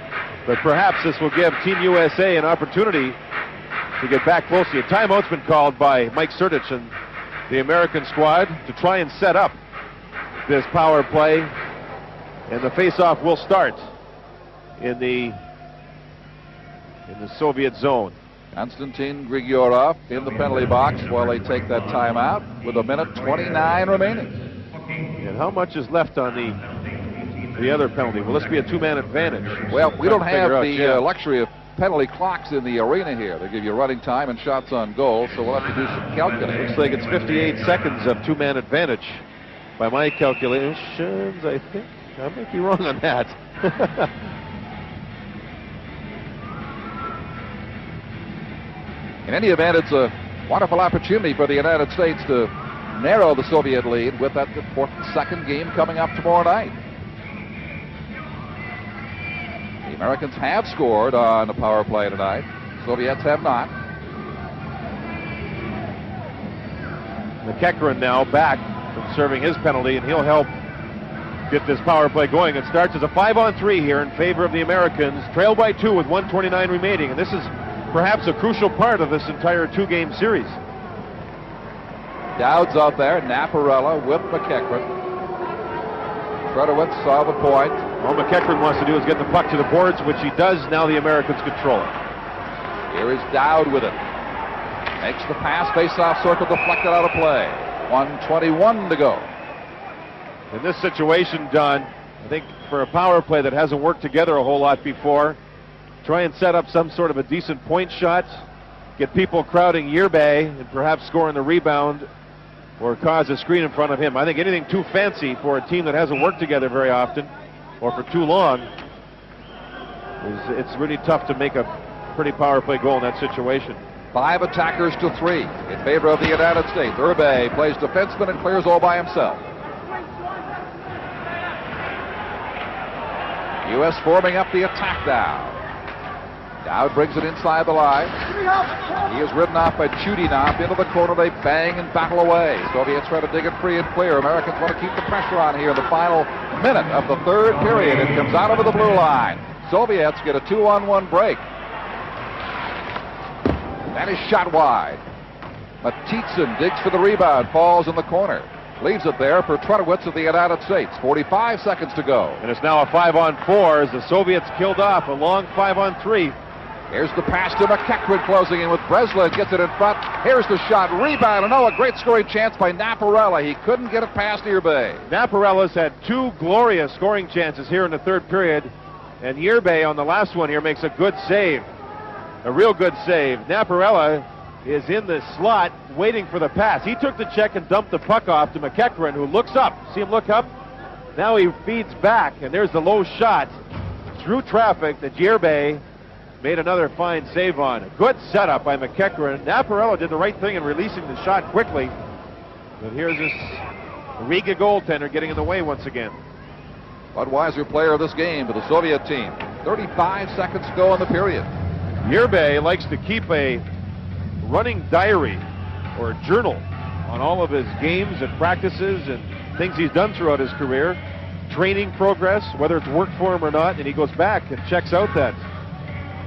[SPEAKER 2] but perhaps this will give Team USA an opportunity to get back closely. A timeout's been called by Mike Surdich and the American squad to try and set up this power play, and the face-off will start in the Soviet zone.
[SPEAKER 1] Konstantin Grigoriev in the penalty box while they take that timeout with 1:29 remaining.
[SPEAKER 2] And how much is left on the other penalty? Will this be a two-man advantage?
[SPEAKER 1] Well, we don't have the luxury of penalty clocks in the arena here. They give you running time and shots on goal, so we'll have to do some calculating.
[SPEAKER 2] Looks like it's 58 seconds of two-man advantage. By my calculations, I think I might be wrong on that.
[SPEAKER 1] In any event, it's a wonderful opportunity for the United States to narrow the Soviet lead with that important second game coming up tomorrow night. The Americans have scored on the power play tonight. Soviets have not.
[SPEAKER 2] McEachran now back from serving his penalty, and he'll help get this power play going. It starts as a 5-on-3 here in favor of the Americans, trailed by 2 with 1:29 remaining, and this is perhaps a crucial part of this entire two-game series.
[SPEAKER 1] Dowd's out there, Naparella with McEachran. Trudowitz saw the point.
[SPEAKER 2] All McEachran wants to do is get the puck to the boards, which he does. Now the Americans control it.
[SPEAKER 1] Here is Dowd with it. Makes the pass, face-off circle deflected out of play. 1:21 to go.
[SPEAKER 2] In this situation, Don, I think for a power play that hasn't worked together a whole lot before, try and set up some sort of a decent point shot, get people crowding Yerbay, and perhaps scoring the rebound or cause a screen in front of him. I think anything too fancy for a team that hasn't worked together very often or for too long, it's really tough to make a pretty power play goal in that situation.
[SPEAKER 1] 5 attackers to 3 in favor of the United States. Irbay plays defenseman and clears all by himself. U.S. forming up the attack now. Dowd brings it inside the line. He is ridden off by Chudinov into the corner. They bang and battle away. Soviets try to dig it free and clear. Americans want to keep the pressure on here in the final minute of the third period. It comes out over the blue line. Soviets get a 2-on-1 break. That is shot wide. Matitsin digs for the rebound, falls in the corner. Leaves it there for Trudowitz of the United States. 45 seconds to go.
[SPEAKER 2] And it's now a 5-on-4 as the Soviets killed off a long 5-on-3.
[SPEAKER 1] Here's the pass to McEachran closing in with Breslin. Gets it in front. Here's the shot. Rebound. And a great scoring chance by Naparella. He couldn't get it past Yerbay.
[SPEAKER 2] Naparella's had 2 glorious scoring chances here in the third period. And Yerbay on the last one here makes a good save. A real good save. Naparella is in the slot waiting for the pass. He took the check and dumped the puck off to McEachran, who looks up. See him look up? Now he feeds back, and there's the low shot through traffic that Yerbay made another fine save on. A good setup by McEachran. Naparella did the right thing in releasing the shot quickly. But here's this Riga goaltender getting in the way once again.
[SPEAKER 1] Budweiser player of this game for the Soviet team. 35 seconds to go in the period.
[SPEAKER 2] Yerbay likes to keep a running diary or a journal on all of his games and practices and things he's done throughout his career, training progress, whether it's worked for him or not, and he goes back and checks out that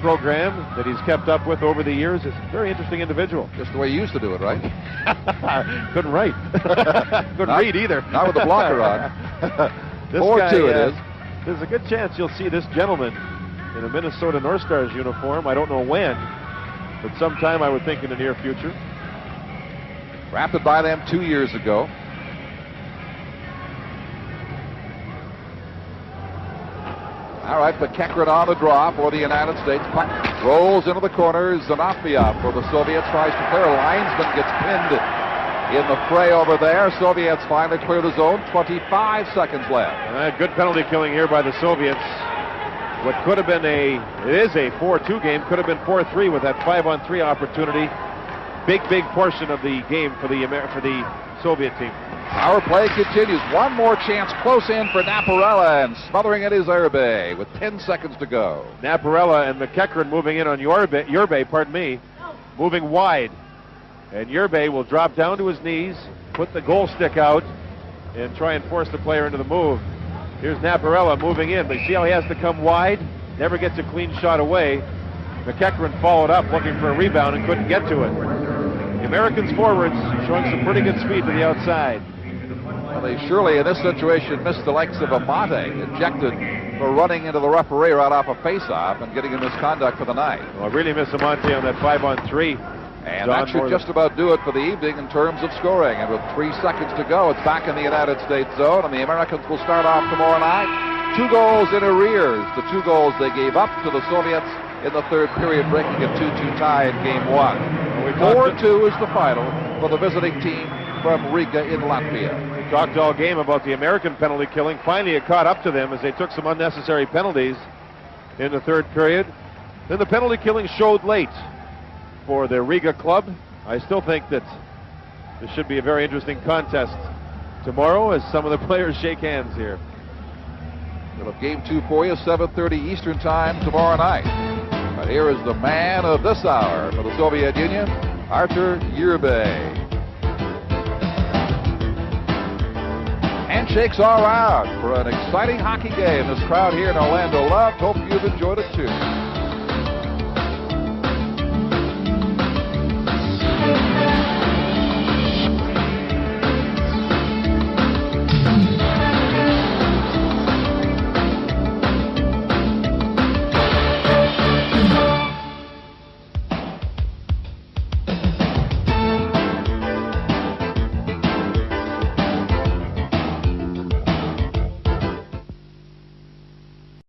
[SPEAKER 2] program that he's kept up with over the years. It's a very interesting individual.
[SPEAKER 1] Just the way you used to do it, right?
[SPEAKER 2] Couldn't write. Couldn't read either.
[SPEAKER 1] Not with the blocker on. 4-2 it is.
[SPEAKER 2] There's a good chance you'll see this gentleman in a Minnesota North Stars uniform. I don't know when, but sometime I would think in the near future.
[SPEAKER 1] Drafted by them 2 years ago. All right, McEachran on the draw for the United States. Puck rolls into the corner. Zinoviev for the Soviets tries to clear. Linesman gets pinned in the fray over there. Soviets finally clear the zone. 25 seconds left.
[SPEAKER 2] Good penalty killing here by the Soviets. What could have been it is a 4-2 game, could have been 4-3 with that 5-on-3 opportunity. Big portion of the game for the Soviet team.
[SPEAKER 1] Power play continues. One more chance close in for Naparella, and smothering it is Urbe with 10 seconds to go.
[SPEAKER 2] Naparella and McEachran moving in on Urbe, moving wide. And Urbe will drop down to his knees, put the goal stick out, and try and force the player into the move. Here's Naparella moving in, but see how he has to come wide? Never gets a clean shot away. McEachran followed up looking for a rebound and couldn't get to it. The Americans forwards showing some pretty good speed to the outside.
[SPEAKER 1] Well, they surely in this situation missed the likes of Amate, ejected for running into the referee right off a face-off and getting a misconduct for the night.
[SPEAKER 2] Well, I really miss Amate on that 5-on-3.
[SPEAKER 1] And that should just about do it for the evening in terms of scoring. And with 3 seconds to go, it's back in the United States zone, and the Americans will start off tomorrow night. 2 goals in arrears. The 2 goals they gave up to the Soviets in the third period, breaking a 2-2 tie in Game 1. 4-2 is the final for the visiting team from Riga in Latvia.
[SPEAKER 2] We talked all game about the American penalty killing. Finally, it caught up to them as they took some unnecessary penalties in the third period. Then the penalty killing showed late for the Riga club. I still think that this should be a very interesting contest tomorrow as some of the players shake hands here.
[SPEAKER 1] We'll have Game 2 for you, 7:30 Eastern Time tomorrow night. But here is the man of this hour for the Soviet Union, Artur Urbe. Handshakes all around for an exciting hockey game. This crowd here in Orlando loved. Hope you've enjoyed it too.